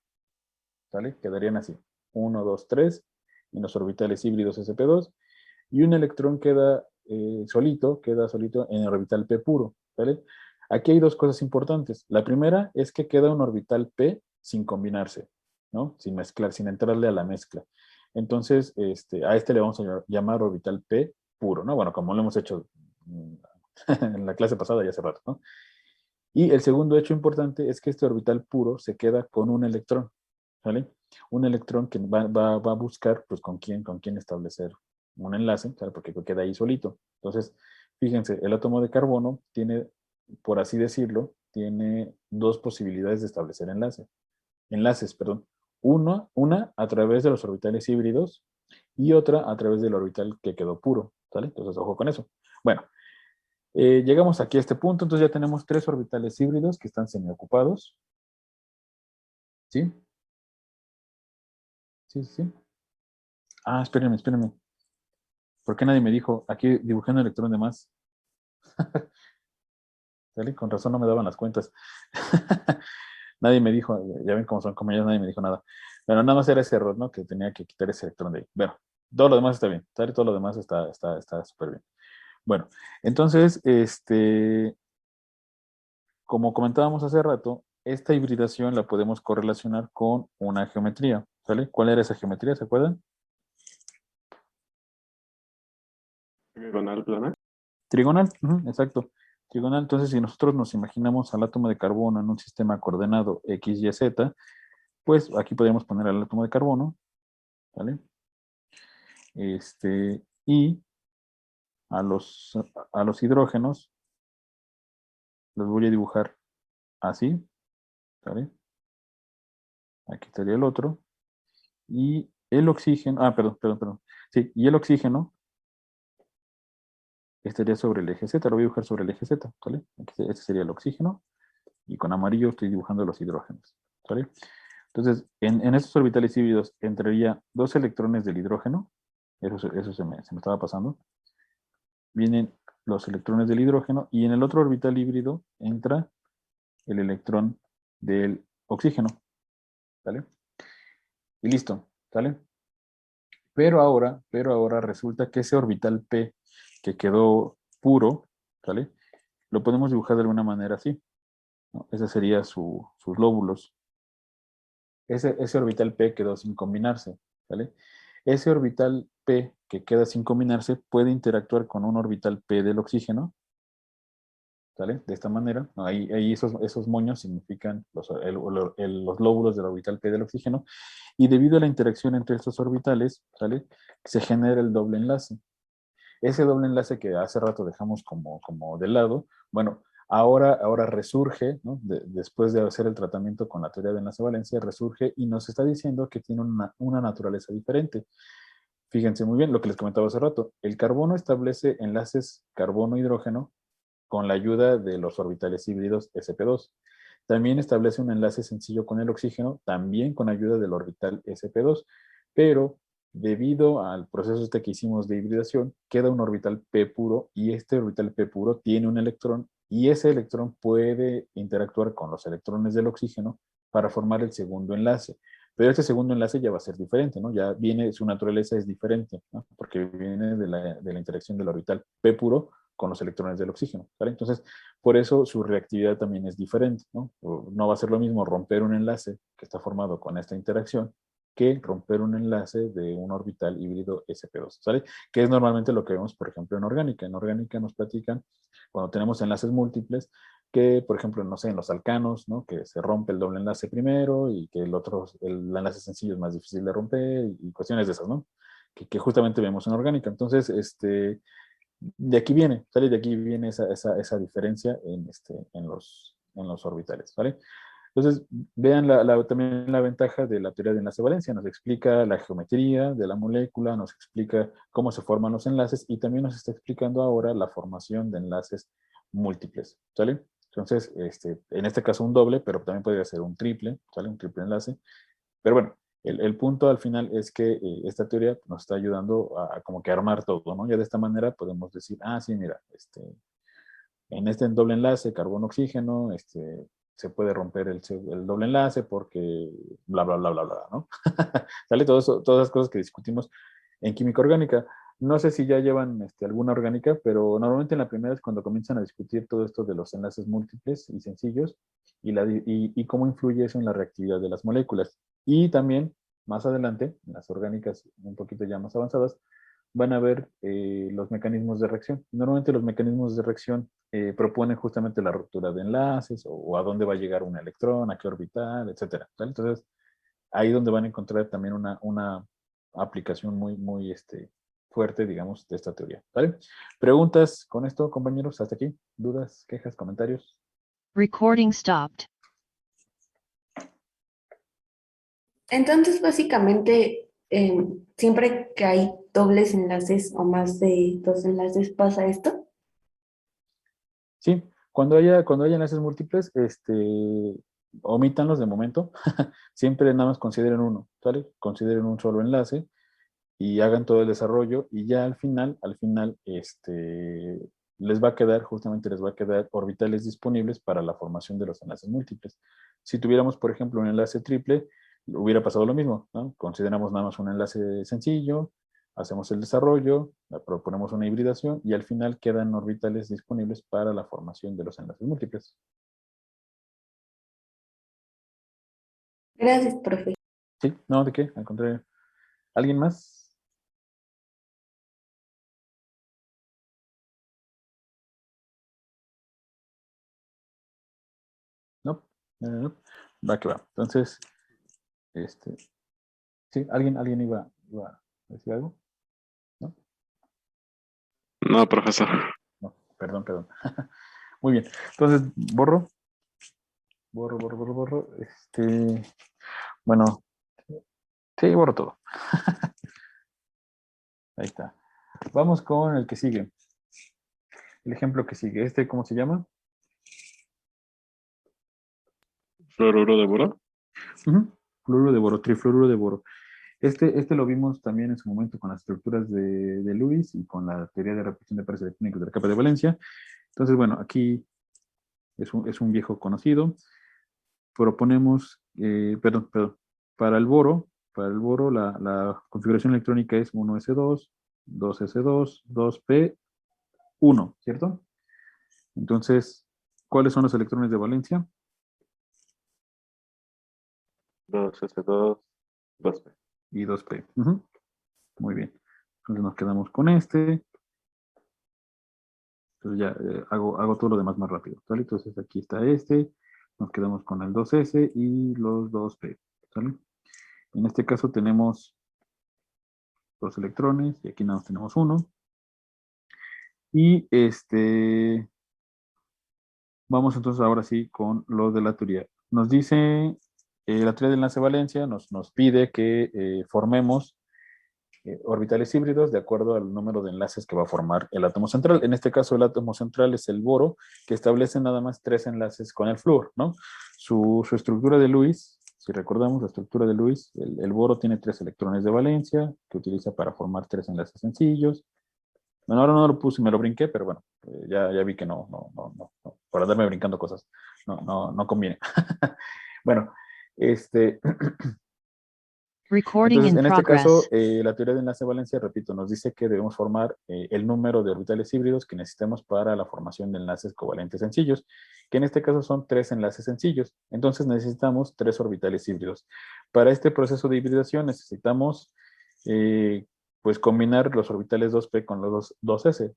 ¿vale? Quedarían así, 1, 2, 3, y los orbitales híbridos sp2, y un electrón queda solito en el orbital P puro, ¿vale? Aquí hay dos cosas importantes. La primera es que queda un orbital P sin combinarse, ¿no? Sin mezclar, sin entrarle a la mezcla. Entonces, a le vamos a llamar orbital P puro, ¿no? Bueno, como lo hemos hecho en la clase pasada ya hace rato, ¿no? Y el segundo hecho importante es que este orbital puro se queda con un electrón, ¿vale? Un electrón que va a buscar, pues, con quién establecer un enlace, ¿vale? Porque queda ahí solito. Entonces, fíjense, el átomo de carbono tiene, por así decirlo, tiene dos posibilidades de establecer enlaces, perdón. Una a través de los orbitales híbridos y otra a través del orbital que quedó puro, ¿sale? Entonces, ojo con eso. Bueno, llegamos aquí a este punto, entonces ya tenemos 3 orbitales híbridos que están semiocupados. ¿Sí? Sí, sí. Ah, espérenme. ¿Por qué nadie me dijo? Aquí dibujé un electrón de más. ¿Sale? Con razón no me daban las cuentas. Nadie me dijo, ya ven cómo son como ellos, nadie me dijo nada. Bueno, nada más era ese error, ¿no? Que tenía que quitar ese electrón de ahí. Bueno, todo lo demás está bien, ¿sale? Todo lo demás está súper bien. Bueno, entonces, como comentábamos hace rato, esta hibridación la podemos correlacionar con una geometría, ¿sale? ¿Cuál era esa geometría? ¿Se acuerdan? Diagonal plana. Trigonal, exacto. Trigonal, entonces si nosotros nos imaginamos al átomo de carbono en un sistema coordenado X, Y, Z, pues aquí podríamos poner al átomo de carbono, ¿vale? Y a los hidrógenos los voy a dibujar así, ¿vale? Aquí estaría el otro. Y el oxígeno, perdón. Sí, y el oxígeno estaría sobre el eje Z, lo voy a dibujar sobre el eje Z, ¿vale? Este sería el oxígeno, y con amarillo estoy dibujando los hidrógenos, ¿vale? Entonces, en estos orbitales híbridos entraría 2 electrones del hidrógeno, eso se me estaba pasando, vienen los electrones del hidrógeno, y en el otro orbital híbrido entra el electrón del oxígeno, ¿vale? Y listo, ¿vale? Pero ahora resulta que ese orbital P que quedó puro, ¿vale? Lo podemos dibujar de alguna manera así, ¿no? Ese sería sus lóbulos. Ese orbital P quedó sin combinarse, ¿vale? Ese orbital P que queda sin combinarse puede interactuar con un orbital P del oxígeno, ¿vale? De esta manera, ¿no? Ahí esos moños significan los lóbulos del orbital P del oxígeno, y debido a la interacción entre estos orbitales, ¿vale? Se genera el doble enlace. Ese doble enlace que hace rato dejamos como de lado, bueno, ahora resurge, ¿no? Después de hacer el tratamiento con la teoría de enlace-valencia, resurge y nos está diciendo que tiene una naturaleza diferente. Fíjense muy bien lo que les comentaba hace rato. El carbono establece enlaces carbono-hidrógeno con la ayuda de los orbitales híbridos sp2. También establece un enlace sencillo con el oxígeno, también con ayuda del orbital sp2, pero debido al proceso que hicimos de hibridación, queda un orbital p puro, y este orbital p puro tiene un electrón, y ese electrón puede interactuar con los electrones del oxígeno para formar el segundo enlace. Pero este segundo enlace ya va a ser diferente, ¿no? Ya viene, su naturaleza es diferente, ¿no? Porque viene de la interacción del orbital p puro con los electrones del oxígeno, ¿vale? Entonces, por eso su reactividad también es diferente, ¿no? No va a ser lo mismo romper un enlace que está formado con esta interacción que romper un enlace de un orbital híbrido sp2, ¿sale? Que es normalmente lo que vemos, por ejemplo, en orgánica. En orgánica nos platican, cuando tenemos enlaces múltiples, que, por ejemplo, no sé, en los alcanos, ¿no? Que se rompe el doble enlace primero, y que el enlace sencillo es más difícil de romper, y cuestiones de esas, ¿no? Que justamente vemos en orgánica. Entonces, de aquí viene, ¿sale? De aquí viene esa diferencia en los orbitales, ¿vale? Entonces, vean también la ventaja de la teoría de enlace-valencia. Nos explica la geometría de la molécula, nos explica cómo se forman los enlaces, y también nos está explicando ahora la formación de enlaces múltiples, ¿sale? Entonces, en este caso un doble, pero también podría ser un triple, ¿sale? Un triple enlace. Pero bueno, el punto al final es que esta teoría nos está ayudando a como que armar todo, ¿no? Ya de esta manera podemos decir, sí, mira, en este doble enlace carbono-oxígeno, se puede romper el doble enlace porque bla, bla, bla, bla, bla, ¿no? Sale todo eso, todas las cosas que discutimos en química orgánica. No sé si ya llevan alguna orgánica, pero normalmente en la primera es cuando comienzan a discutir todo esto de los enlaces múltiples y sencillos, y cómo influye eso en la reactividad de las moléculas. Y también, más adelante, en las orgánicas un poquito ya más avanzadas, van a ver los mecanismos de reacción. Normalmente los mecanismos de reacción proponen justamente la ruptura de enlaces o a dónde va a llegar un electrón, a qué orbital, etcétera. ¿Vale? Entonces, ahí donde van a encontrar también una aplicación muy fuerte, digamos, de esta teoría. ¿Vale? ¿Preguntas con esto, compañeros? ¿Hasta aquí? ¿Dudas, quejas, comentarios? Recording stopped. Entonces, básicamente, siempre que hay dobles enlaces o más de dos enlaces, ¿pasa esto? Sí, cuando haya enlaces múltiples, omítanlos de momento. Siempre nada más consideren uno, ¿vale? Consideren un solo enlace y hagan todo el desarrollo y ya al final, justamente les va a quedar orbitales disponibles para la formación de los enlaces múltiples. Si tuviéramos, por ejemplo, un enlace triple, hubiera pasado lo mismo, ¿no? Consideramos nada más un enlace sencillo, hacemos el desarrollo, proponemos una hibridación y al final quedan orbitales disponibles para la formación de los enlaces múltiples. Gracias, profe. ¿Sí? No, ¿de qué? Al contrario. ¿Alguien más? No, no. Va que va. Entonces, sí, ¿alguien iba a decir algo? ¿No? No, profesor. No, perdón. Muy bien. Entonces, borro. Bueno, sí, borro todo. Ahí está. Vamos con el que sigue. El ejemplo que sigue. ¿Cómo se llama? Fluoruro de boro. Fluoruro de boro, trifluoruro de boro. Este lo vimos también en su momento con las estructuras de Lewis y con la teoría de repetición de pares electrónicos de la capa de valencia. Entonces, bueno, aquí es un viejo conocido. Proponemos, para el boro, la configuración electrónica es 1s2, 2s2, 2p1, ¿cierto? Entonces, ¿cuáles son los electrones de valencia? 2s2, 2p. Y 2p. Muy bien. Entonces nos quedamos con este. Entonces ya hago todo lo demás más rápido. ¿Sale? Entonces aquí está este. Nos quedamos con el 2s y los 2p. ¿Sale? En este caso tenemos dos electrones y aquí nada más tenemos uno. Y vamos entonces ahora sí con lo de la teoría. Nos dice, la teoría del enlace valencia nos pide que formemos orbitales híbridos de acuerdo al número de enlaces que va a formar el átomo central. En este caso el átomo central es el boro, que establece nada más 3 enlaces con el flúor, ¿no? Su estructura de Lewis, si recordamos la estructura de Lewis, el boro tiene 3 electrones de valencia que utiliza para formar 3 enlaces sencillos. Bueno, ahora no lo puse, me lo brinqué, pero bueno, ya vi que no, por andarme brincando cosas, no conviene. Bueno, Recording entonces, in en este caso, progress. la teoría de enlace de valencia, repito, nos dice que debemos formar el número de orbitales híbridos que necesitamos para la formación de enlaces covalentes sencillos, que en este caso son 3 enlaces sencillos. Entonces necesitamos 3 orbitales híbridos. Para este proceso de hibridación necesitamos pues combinar los orbitales 2p con los 2s.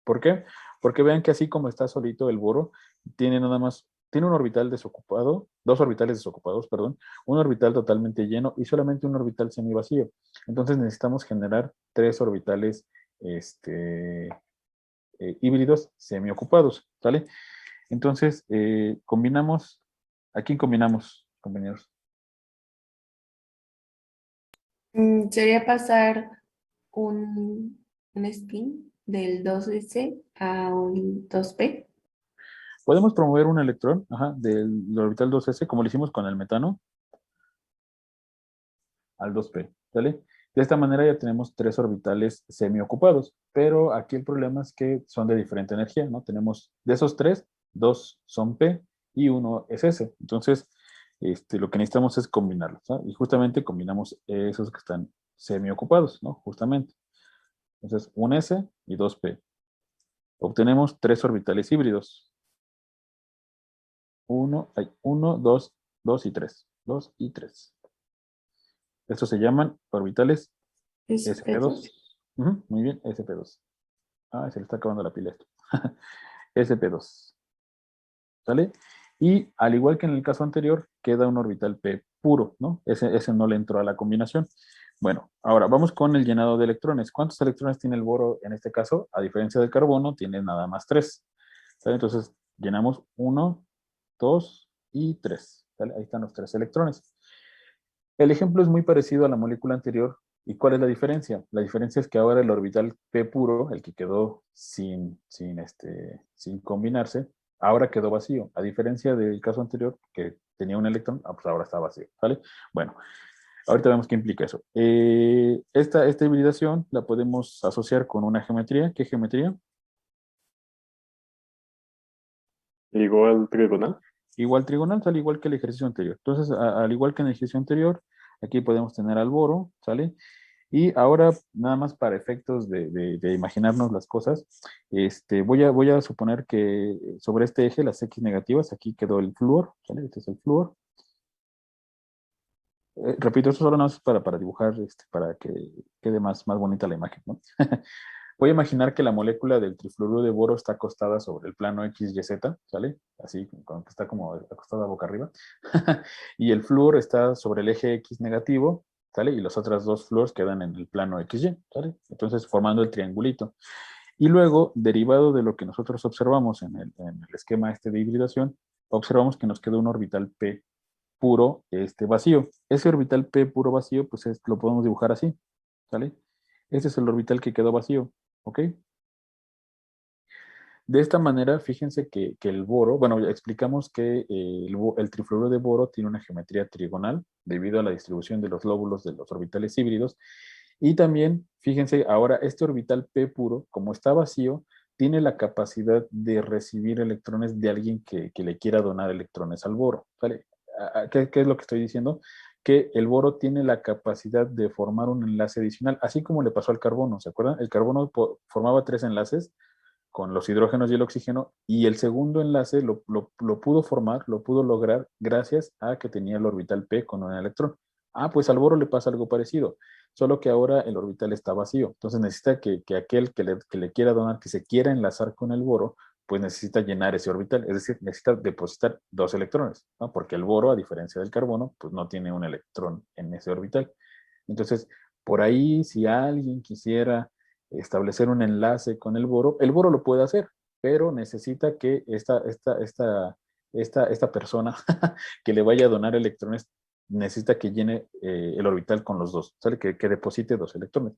¿Por qué? Porque vean que así como está solito el boro, tiene nada más, tiene un orbital desocupado, 2 orbitales desocupados, perdón, un orbital totalmente lleno y solamente un orbital semivacío. Entonces necesitamos generar 3 orbitales híbridos semiocupados, ¿vale? Entonces, combinamos, ¿a quién combinamos, compañeros? Sería pasar un spin del 2s a un 2p. Podemos promover un electrón, del orbital 2s, como lo hicimos con el metano, al 2p, ¿vale? De esta manera ya tenemos 3 orbitales semiocupados, pero aquí el problema es que son de diferente energía, ¿no? Tenemos de esos 3, 2 son p y 1 es s. Entonces, lo que necesitamos es combinarlos, ¿no? Y justamente combinamos esos que están semiocupados, ¿no? Justamente. Entonces, un s y 2p. Obtenemos 3 orbitales híbridos. 1, 2, 2 y 3. 2 y 3. Estos se llaman orbitales sp2. SP2. Ujú, muy bien, sp2. Ah, se le está acabando la pila a esto. sp2. ¿Sale? Y al igual que en el caso anterior, queda un orbital p puro, ¿no? Ese no le entró a la combinación. Bueno, ahora vamos con el llenado de electrones. ¿Cuántos electrones tiene el boro en este caso? A diferencia del carbono, tiene nada más 3. ¿Sale? Entonces, llenamos 1, 2 y 3. ¿Sale? Ahí están los 3 electrones. El ejemplo es muy parecido a la molécula anterior. ¿Y cuál es la diferencia? La diferencia es que ahora el orbital P puro, el que quedó sin combinarse, ahora quedó vacío. A diferencia del caso anterior, que tenía un electrón, pues ahora está vacío. ¿Vale? Bueno, ahorita vemos qué implica eso. Esta hibridación la podemos asociar con una geometría. ¿Qué geometría? Igual trigonal. Igual trigonal, sale igual que el ejercicio anterior. Entonces, al igual que en el ejercicio anterior, aquí podemos tener al boro, ¿sale? Y ahora, nada más para efectos de imaginarnos las cosas, voy a suponer que sobre este eje, las X negativas, aquí quedó el flúor, ¿sale? Este es el flúor. Repito, esto solo no es para dibujar, para que quede más bonita la imagen, ¿no? Voy a imaginar que la molécula del trifluoruro de boro está acostada sobre el plano XYZ, ¿sale? Así, que está como acostada boca arriba. Y el flúor está sobre el eje X negativo, ¿sale? Y los otros dos flúores quedan en el plano XY, ¿sale? Entonces, formando el triangulito. Y luego, derivado de lo que nosotros observamos en el esquema de hibridación, observamos que nos quedó un orbital P puro vacío. Ese orbital P puro vacío, pues lo podemos dibujar así, ¿sale? Ese es el orbital que quedó vacío, ¿ok? De esta manera, fíjense que el boro, bueno, ya explicamos que el trifluoruro de boro tiene una geometría trigonal debido a la distribución de los lóbulos de los orbitales híbridos. Y también, fíjense, ahora este orbital P puro, como está vacío, tiene la capacidad de recibir electrones de alguien que le quiera donar electrones al boro. ¿Vale? ¿Qué es lo que estoy diciendo? Que el boro tiene la capacidad de formar un enlace adicional, así como le pasó al carbono, ¿se acuerdan? El carbono formaba 3 enlaces con los hidrógenos y el oxígeno, y el segundo enlace lo pudo formar, lo pudo lograr gracias a que tenía el orbital P con un electrón. Ah, pues al boro le pasa algo parecido, solo que ahora el orbital está vacío. Entonces necesita que aquel que le quiera donar, que se quiera enlazar con el boro, pues necesita llenar ese orbital, es decir, necesita depositar 2 electrones, ¿no? Porque el boro, a diferencia del carbono, pues no tiene un electrón en ese orbital. Entonces, por ahí, si alguien quisiera establecer un enlace con el boro lo puede hacer, pero necesita que esta persona que le vaya a donar electrones necesita que llene el orbital con los dos, ¿sale? Que deposite 2 electrones.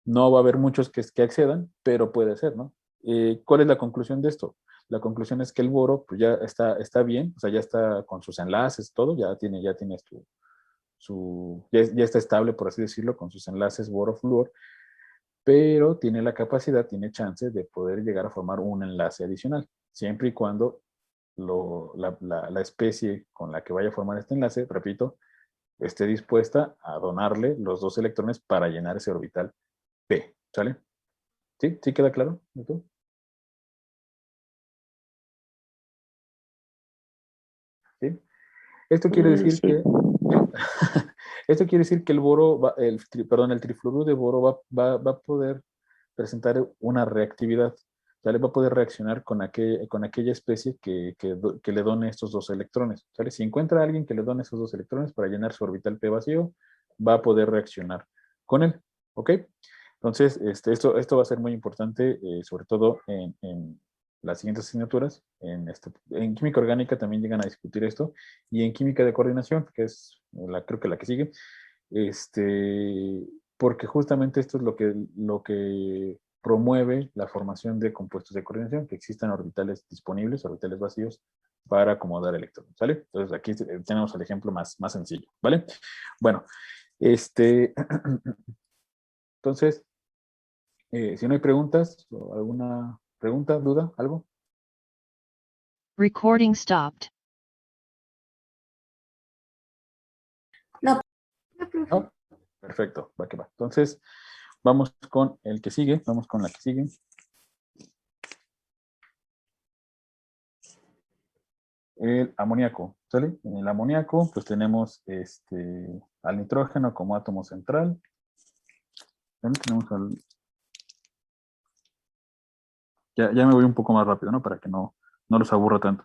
No va a haber muchos que accedan, pero puede ser, ¿no? ¿Cuál es la conclusión de esto? La conclusión es que el boro pues ya está bien, o sea, ya está con sus enlaces, todo, ya tiene ya está estable, por así decirlo, con sus enlaces boro-flúor, pero tiene la capacidad, tiene chance de poder llegar a formar un enlace adicional, siempre y cuando la especie con la que vaya a formar este enlace, repito, esté dispuesta a donarle los 2 electrones para llenar ese orbital P, ¿sale? ¿Sí? ¿Sí queda claro? ¿Tú? ¿Sí? Esto quiere decir Sí. que esto quiere decir que el boro, el trifluoruro de boro va a poder presentar una reactividad. ¿Sale? Va a poder reaccionar con aquella especie que le done estos 2 electrones. ¿Sale? Si encuentra a alguien que le done esos 2 electrones para llenar su orbital P vacío, va a poder reaccionar con él. ¿Ok? Entonces, esto va a ser muy importante, sobre todo en las siguientes asignaturas. En química orgánica también llegan a discutir esto, y en química de coordinación, que es creo que la que sigue, porque justamente esto es lo que promueve la formación de compuestos de coordinación, que existan orbitales disponibles, orbitales vacíos, para acomodar electrones, ¿vale? Entonces aquí tenemos el ejemplo más sencillo, ¿vale? Bueno, entonces, si no hay preguntas, o alguna pregunta, duda, algo. Recording stopped. No, no, profe. ¿No? Perfecto, va que va. Entonces, vamos con el que sigue, vamos con la que sigue. El amoníaco, ¿sale? En el amoníaco, pues tenemos al nitrógeno como átomo central. También tenemos ya me voy un poco más rápido, ¿no? Para que no los aburra tanto.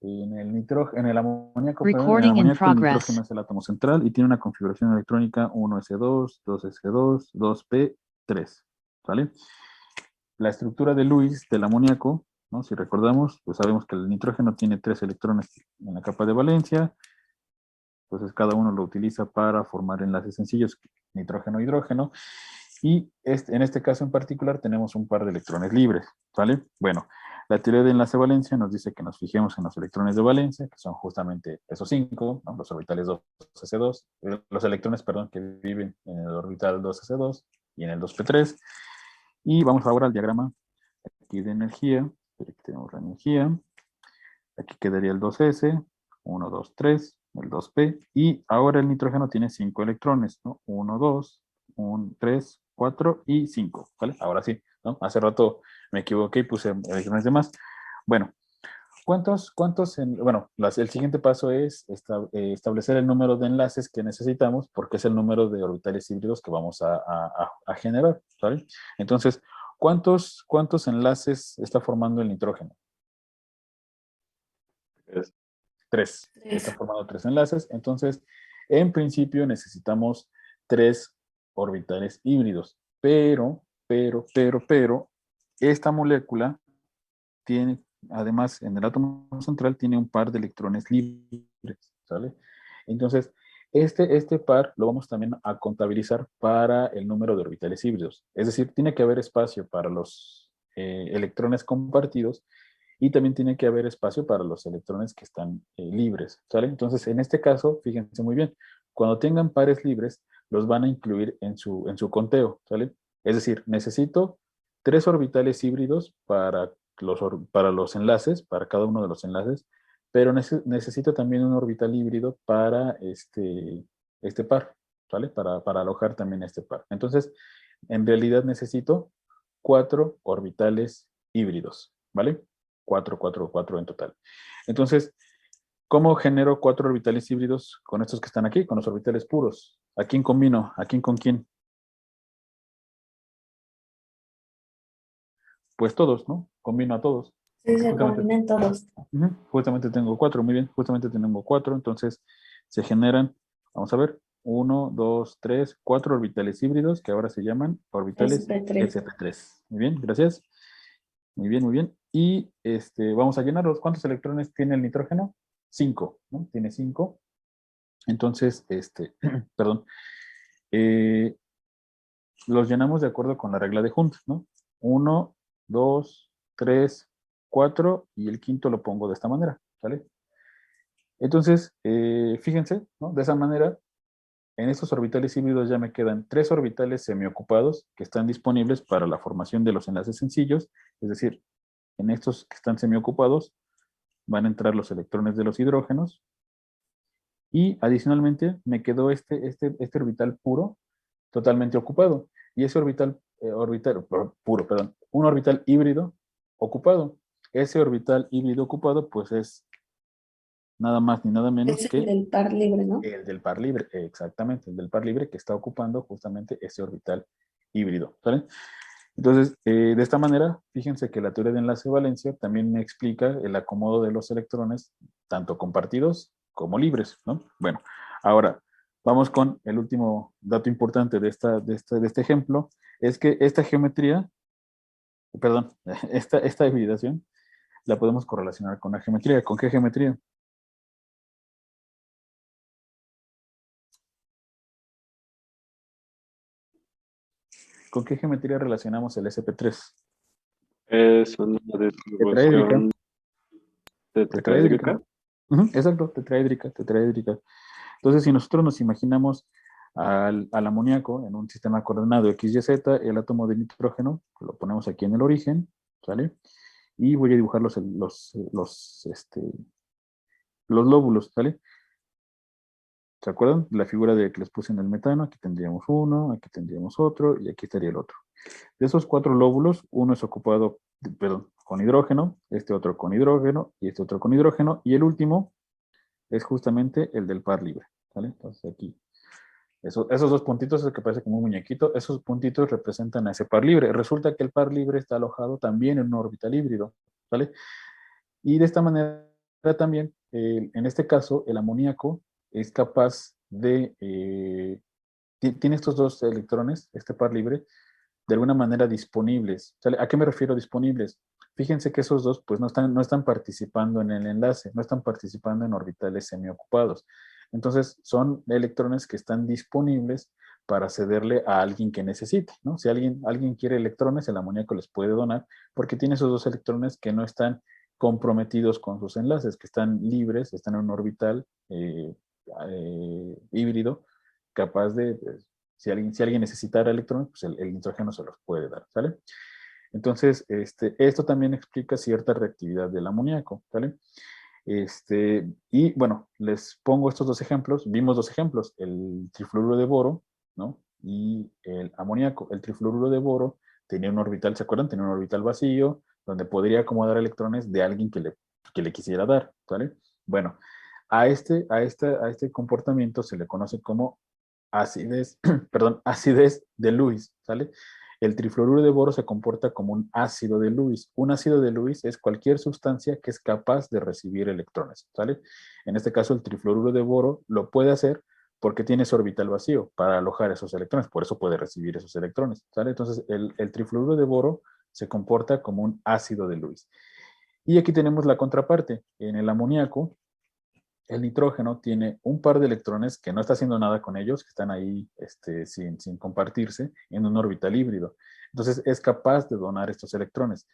En el amoníaco, Recording in el progress. nitrógeno es el átomo central y tiene una configuración electrónica 1s2, 2s2, 2p3. ¿Vale? La estructura de Lewis del amoníaco, ¿no? Si recordamos, pues sabemos que el nitrógeno tiene 3 electrones en la capa de valencia. Entonces cada uno lo utiliza para formar enlaces sencillos, nitrógeno-hidrógeno. Y en este caso en particular tenemos un par de electrones libres, ¿vale? Bueno, la teoría de enlace-valencia nos dice que nos fijemos en los electrones de valencia, que son justamente esos 5, ¿no? Los orbitales 2s2, los electrones, perdón, que viven en el orbital 2s2 y en el 2p3. Y vamos ahora al diagrama aquí de energía. Aquí tenemos la energía. Aquí quedaría el 2s, 1, 2, 3, el 2p. Y ahora el nitrógeno tiene 5 electrones, ¿no? 1, 2, 1, 3, 4 y 5, ¿vale? Ahora sí, ¿no? Hace rato me equivoqué y puse electrones de más. Bueno, bueno, el siguiente paso es establecer el número de enlaces que necesitamos porque es el número de orbitales híbridos que vamos a generar, ¿vale? Entonces, ¿cuántos enlaces está formando el nitrógeno? 3. 3. Está formando 3 enlaces. Entonces, en principio necesitamos 3 orbitales híbridos. Pero, esta molécula tiene, además, en el átomo central tiene un par de electrones libres, ¿sale? Entonces, este par lo vamos también a contabilizar para el número de orbitales híbridos. Es decir, tiene que haber espacio para los electrones compartidos y también tiene que haber espacio para los electrones que están libres, ¿sale? Entonces, en este caso, fíjense muy bien, cuando tengan pares libres, los van a incluir en su conteo, ¿sale? Es decir, necesito 3 orbitales híbridos para los enlaces, para cada uno de los enlaces, pero necesito también un orbital híbrido para este par, ¿vale? Para alojar también este par. Entonces, en realidad necesito 4 orbitales híbridos, ¿vale? 4 en total. Entonces, ¿cómo genero 4 orbitales híbridos con estos que están aquí, con los orbitales puros? ¿A quién combino? ¿A quién con quién? Pues todos, ¿no? Combino a todos. Sí, se Justamente, combinan todos. justamente tengo 4, muy bien, justamente tengo 4, entonces se generan, vamos a ver, 1, 2, 3, 4 orbitales híbridos que ahora se llaman orbitales SP3. sp3. Muy bien, gracias. Muy bien, muy bien. Y vamos a llenarlos. ¿Cuántos electrones tiene el nitrógeno? 5, ¿no? Tiene 5. Entonces, perdón, eh, los llenamos de acuerdo con la regla de Hund, ¿no? 1, 2, 3, 4 y el quinto lo pongo de esta manera, ¿sale? Entonces, fíjense, ¿no? De esa manera, en estos orbitales híbridos ya me quedan 3 orbitales semiocupados que están disponibles para la formación de los enlaces sencillos, es decir, en estos que están semiocupados van a entrar los electrones de los hidrógenos y adicionalmente me quedó este orbital puro totalmente ocupado. Y ese puro, perdón, un orbital híbrido ocupado. Ese orbital híbrido ocupado, pues es nada más ni nada menos Es que el del par libre, ¿no? el del par libre, exactamente, el del par libre que está ocupando justamente ese orbital híbrido, ¿vale? Entonces, de esta manera, fíjense que la teoría de enlace-valencia también me explica el acomodo de los electrones, tanto compartidos como libres, ¿no? Bueno, ahora, vamos con el último dato importante de este ejemplo, es que esta geometría, perdón, esta hibridación, la podemos correlacionar con la geometría. ¿Con qué geometría? ¿Con qué geometría relacionamos el SP3? Es una Tetraédrica. distribución de Tetraédrica. tetraédrica. Exacto, tetraédrica. Entonces, si nosotros nos imaginamos al amoníaco en un sistema coordenado X, Y, Z, el átomo de nitrógeno, lo ponemos aquí en el origen, ¿sale? Y voy a dibujar los lóbulos, ¿sale? ¿Se acuerdan? La figura de que les puse en el metano, aquí tendríamos uno, aquí tendríamos otro, y aquí estaría el otro. De esos 4 lóbulos, uno es ocupado, perdón, con hidrógeno, este otro con hidrógeno, y este otro con hidrógeno, y el último es justamente el del par libre, ¿vale? Entonces aquí Esos dos puntitos, eso que parece como un muñequito, esos puntitos representan a ese par libre. Resulta que el par libre está alojado también en un orbital híbrido, ¿vale? Y de esta manera también, en este caso, el amoníaco es capaz de, tiene estos dos electrones, este par libre, de alguna manera disponibles. ¿Sale? ¿A qué me refiero disponibles? Fíjense que esos dos pues no están participando en el enlace, no están participando en orbitales semiocupados. Entonces son electrones que están disponibles para cederle a alguien que necesite, ¿no? Si alguien quiere electrones, el amoníaco les puede donar porque tiene esos dos electrones que no están comprometidos con sus enlaces, que están libres, están en un orbital híbrido, capaz de, pues, si alguien necesitara electrones, pues el nitrógeno se los puede dar, ¿sale? Entonces, esto también explica cierta reactividad del amoníaco, ¿sale? Y bueno, les pongo estos dos ejemplos. Vimos dos ejemplos, el trifluoruro de boro, ¿no? Y el amoníaco. El trifluoruro de boro tenía un orbital, ¿se acuerdan? Tenía un orbital vacío donde podría acomodar electrones de alguien que le quisiera dar, ¿vale? Bueno, a este comportamiento se le conoce como acidez, perdón, acidez de Lewis, ¿sale? El trifluoruro de boro se comporta como un ácido de Lewis. Un ácido de Lewis es cualquier sustancia que es capaz de recibir electrones, ¿sale? En este caso, el trifluoruro de boro lo puede hacer porque tiene su orbital vacío para alojar esos electrones, por eso puede recibir esos electrones, ¿sale? Entonces, el trifluoruro de boro se comporta como un ácido de Lewis. Y aquí tenemos la contraparte. En el amoníaco, el nitrógeno tiene un par de electrones que no está haciendo nada con ellos, que están ahí sin compartirse en un orbital híbrido. Entonces es capaz de donar estos electrones.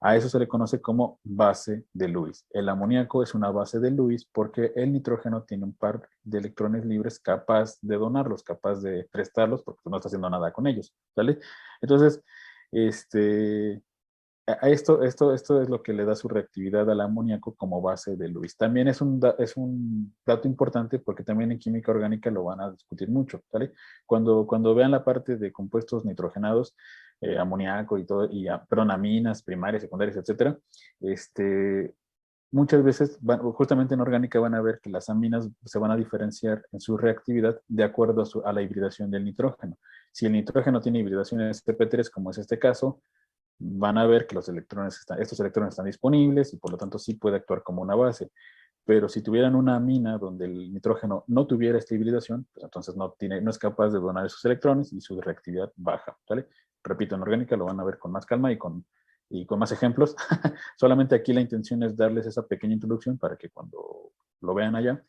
A eso se le conoce como base de Lewis. El amoníaco es una base de Lewis porque el nitrógeno tiene un par de electrones libres capaz de donarlos, capaz de prestarlos porque no está haciendo nada con ellos, ¿vale? Entonces, esto es lo que le da su reactividad al amoníaco como base de Lewis. También es un dato importante porque también en química orgánica lo van a discutir mucho, ¿vale? Cuando vean la parte de compuestos nitrogenados, amoníaco y todo, perdón, aminas primarias, secundarias, etcétera, muchas veces, justamente en orgánica van a ver que las aminas se van a diferenciar en su reactividad de acuerdo a la hibridación del nitrógeno. Si el nitrógeno tiene hibridación en sp3, como es este caso, van a ver que estos electrones están disponibles y por lo tanto sí puede actuar como una base. Pero si tuvieran una amina donde el nitrógeno no tuviera esta hibridación, pues entonces no es capaz de donar esos electrones y su reactividad baja, ¿vale? Repito, en orgánica lo van a ver con más calma y con más ejemplos. Solamente aquí la intención es darles esa pequeña introducción para que cuando lo vean allá,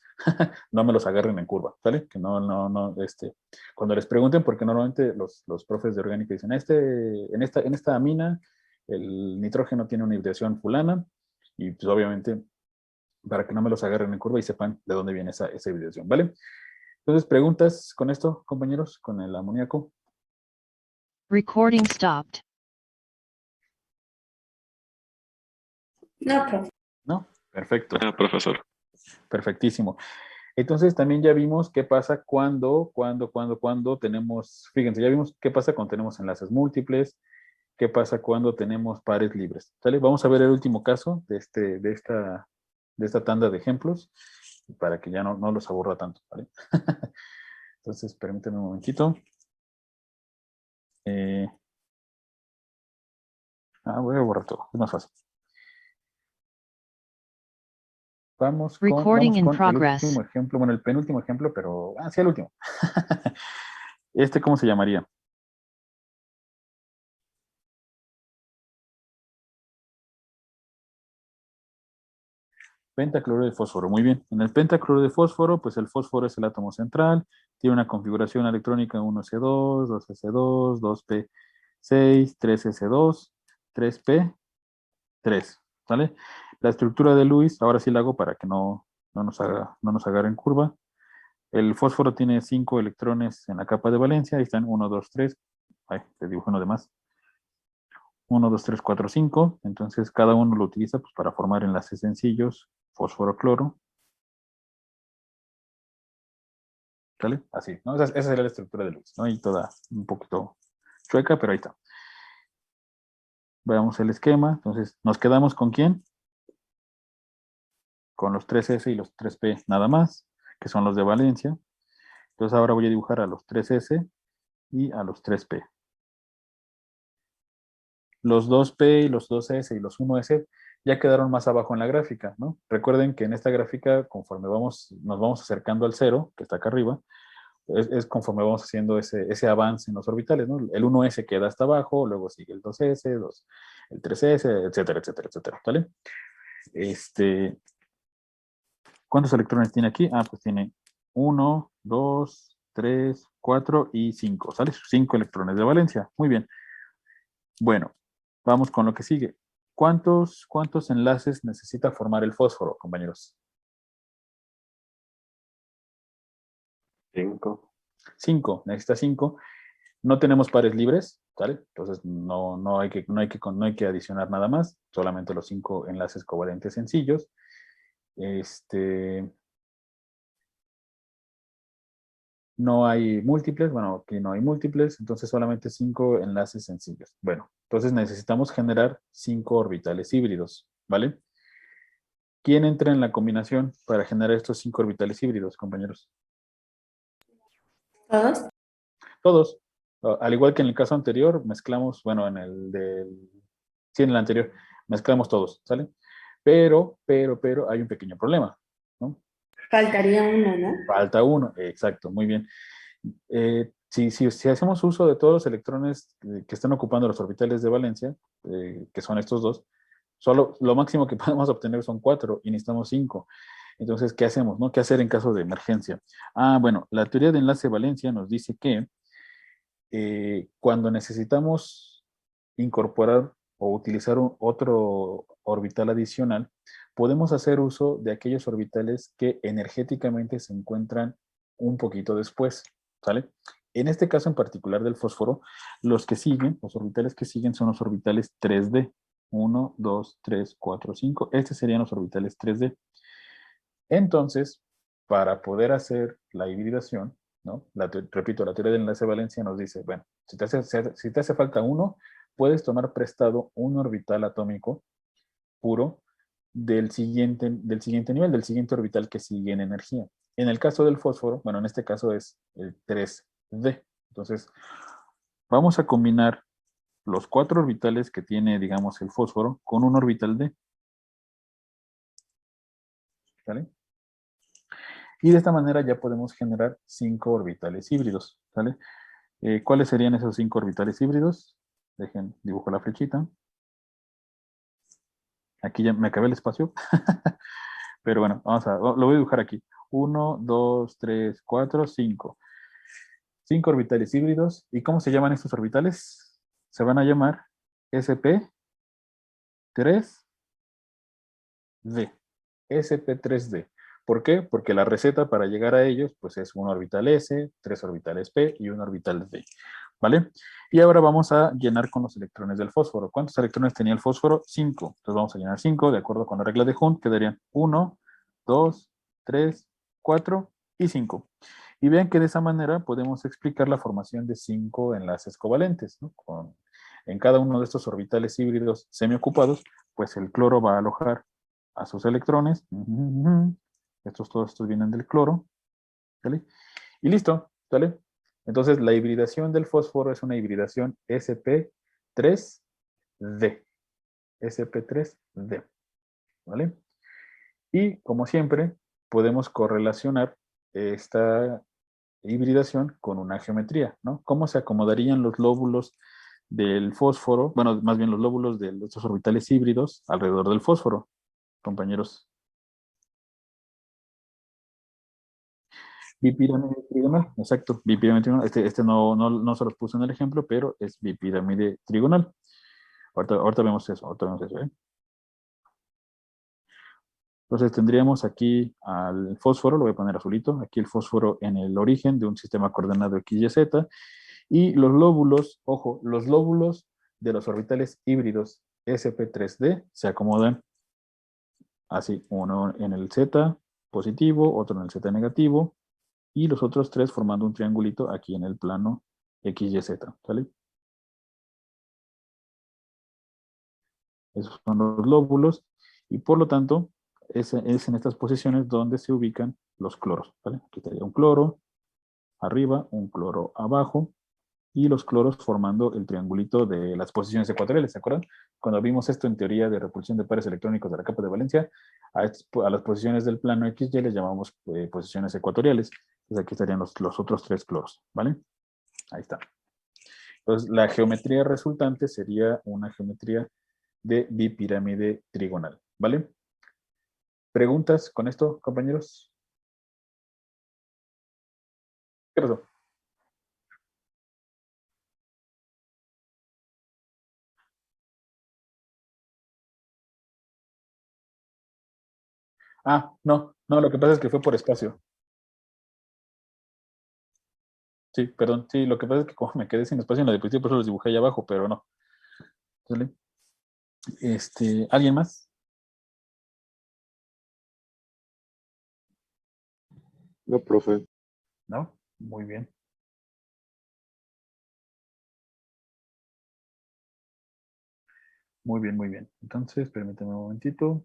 no me los agarren en curva, ¿vale? Que cuando les pregunten, porque normalmente los profes de orgánica dicen, en esta amina, el nitrógeno tiene una hibridación fulana, y pues obviamente, para que no me los agarren en curva y sepan de dónde viene esa hibridación, ¿vale? Entonces, preguntas con esto, compañeros, con el amoníaco. Recording stopped. No, profe. ¿No? Perfecto. Profesor. Perfectísimo. Entonces también ya vimos qué pasa cuando tenemos, fíjense, ya vimos qué pasa cuando tenemos enlaces múltiples, qué pasa cuando tenemos pares libres. ¿Sale? Vamos a ver el último caso de esta tanda de ejemplos para que ya no los aburra tanto. ¿Vale? Entonces, permítanme un momentito. Voy a borrar todo, es más fácil. Vamos Recording in con el progress. último ejemplo, bueno, el penúltimo ejemplo, pero, sí, el último. ¿Cómo se llamaría? Pentacloruro de fósforo, muy bien. En el pentacloruro de fósforo, pues el fósforo es el átomo central, tiene una configuración electrónica 1s2, 2s2, 2p6, 3s2, 3p3, ¿vale? La estructura de Lewis, ahora sí la hago para que no nos agarre en curva. El fósforo tiene 5 electrones en la capa de valencia, ahí están 1, 2, 3, te dibujo uno de más. 1, 2, 3, 4, 5. Entonces cada uno lo utiliza pues, para formar enlaces sencillos, fósforo-cloro. ¿Sale? Así, ¿no? Esa sería la estructura de Lewis, ¿no? Y toda un poquito chueca, pero ahí está. Veamos el esquema. Entonces, ¿nos quedamos con quién? Con los 3S y los 3P nada más, que son los de valencia. Entonces ahora voy a dibujar a los 3S y a los 3P. Los 2P y los 2S y los 1S ya quedaron más abajo en la gráfica, ¿no? Recuerden que en esta gráfica, conforme nos vamos acercando al 0, que está acá arriba, es conforme vamos haciendo ese avance en los orbitales, ¿no? El 1S queda hasta abajo, luego sigue el 2S, el 3S, etcétera, etcétera, etcétera, ¿vale? ¿Cuántos electrones tiene aquí? Ah, pues tiene 1, 2, 3, 4 y 5, ¿sale? 5 electrones de valencia. Muy bien. Bueno, vamos con lo que sigue. ¿Cuántos enlaces necesita formar el fósforo, compañeros? 5. 5, necesita 5. No tenemos pares libres, ¿sale? Entonces no hay que adicionar nada más, solamente los 5 enlaces covalentes sencillos. No hay múltiples, bueno, aquí no hay múltiples, entonces solamente 5 enlaces sencillos. Bueno, entonces necesitamos generar 5 orbitales híbridos, ¿vale? ¿Quién entra en la combinación para generar estos 5 orbitales híbridos, compañeros? ¿Todos? Todos. Al igual que en el caso anterior, mezclamos, bueno, en el anterior, mezclamos todos, ¿sale? Pero hay un pequeño problema, ¿no? Faltaría uno, ¿no? Falta uno, exacto, muy bien. Si hacemos uso de todos los electrones que están ocupando los orbitales de valencia, que son estos dos, solo lo máximo que podemos obtener son 4 y necesitamos 5. Entonces, ¿qué hacemos? ¿No? ¿Qué hacer en caso de emergencia? Ah, bueno, la teoría de enlace de valencia nos dice que cuando necesitamos incorporar o utilizar otro orbital adicional, podemos hacer uso de aquellos orbitales que energéticamente se encuentran un poquito después, ¿sale? En este caso en particular del fósforo, los orbitales que siguen son los orbitales 3D. 1, 2, 3, 4, 5. Estos serían los orbitales 3D. Entonces, para poder hacer la hibridación, ¿no? Repito, la teoría del enlace de valencia nos dice, bueno, si te hace falta uno, puedes tomar prestado un orbital atómico puro del siguiente nivel, del siguiente orbital que sigue en energía. En el caso del fósforo, bueno, en este caso es el 3D. Entonces, vamos a combinar los 4 orbitales que tiene, digamos, el fósforo con un orbital D. ¿Vale? Y de esta manera ya podemos generar 5 orbitales híbridos, ¿vale? ¿Cuáles serían esos 5 orbitales híbridos? Dejen, dibujo la flechita. Aquí ya me acabé el espacio. Pero bueno, lo voy a dibujar aquí. 1, 2, 3, 4, 5. 5 orbitales híbridos. ¿Y cómo se llaman estos orbitales? Se van a llamar SP3D. SP3D. ¿Por qué? Porque la receta para llegar a ellos pues es un orbital S, 3 orbitales P y un orbital D. ¿Vale? Y ahora vamos a llenar con los electrones del fósforo. ¿Cuántos electrones tenía el fósforo? 5. Entonces vamos a llenar 5, de acuerdo con la regla de Hund, quedarían 1, 2, 3, 4 y 5. Y vean que de esa manera podemos explicar la formación de 5 enlaces covalentes, ¿no? En cada uno de estos orbitales híbridos semiocupados, pues el cloro va a alojar a sus electrones. Todos estos vienen del cloro. ¿Vale? Y listo, ¿vale? Entonces la hibridación del fósforo es una hibridación SP3D. SP3D. ¿Vale? Y como siempre, podemos correlacionar esta hibridación con una geometría, ¿no? ¿Cómo se acomodarían los lóbulos del fósforo? Bueno, más bien los lóbulos de estos orbitales híbridos alrededor del fósforo, compañeros. Bipirámide trigonal, exacto, bipirámide trigonal. Este no se los puse en el ejemplo, pero es bipirámide trigonal. Ahorita vemos eso, ¿eh? Entonces tendríamos aquí al fósforo, lo voy a poner azulito, aquí el fósforo en el origen de un sistema coordenado X, Y, Z, y los lóbulos, ojo, los lóbulos de los orbitales híbridos sp3d se acomodan así, uno en el Z positivo, otro en el Z negativo, y los otros 3 formando un triangulito aquí en el plano X, Y, Z, ¿sale? Esos son los lóbulos, y por lo tanto, es en estas posiciones donde se ubican los cloros, ¿vale? Aquí estaría un cloro, arriba, un cloro abajo, y los cloros formando el triangulito de las posiciones ecuatoriales, ¿se acuerdan? Cuando vimos esto en teoría de repulsión de pares electrónicos de la capa de valencia, a las posiciones del plano XY les llamamos posiciones ecuatoriales. Entonces aquí estarían los otros 3 cloros, ¿vale? Ahí está. Entonces la geometría resultante sería una geometría de bipirámide trigonal, ¿vale? ¿Preguntas con esto, compañeros? ¿Qué pasó? Ah, no, lo que pasa es que fue por espacio. Sí, perdón, sí, lo que pasa es que como me quedé sin espacio en la diapositiva, por eso los dibujé ahí abajo, pero no. ¿Sale? ¿Alguien más? No, profe. ¿No? Muy bien. Muy bien, muy bien. Entonces, permítame un momentito.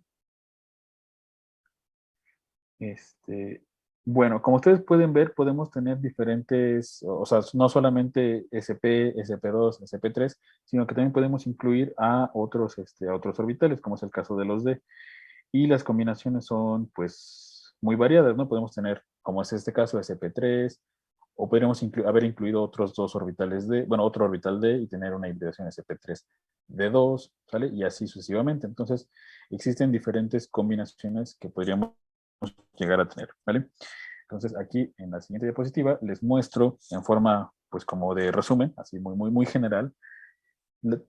Bueno, como ustedes pueden ver, podemos tener diferentes, o sea, no solamente SP, SP2, SP3, sino que también podemos incluir a otros orbitales, como es el caso de los D. Y las combinaciones son, pues, muy variadas, ¿no? Podemos tener, como es este caso, SP3, o podríamos haber incluido otros 2 orbitales D, bueno, otro orbital D y tener una hibridación SP3 D2, ¿sale? Y así sucesivamente. Entonces, existen diferentes combinaciones que podríamos llegar a tener, ¿vale? Entonces, aquí en la siguiente diapositiva les muestro en forma, pues, como de resumen, así muy general,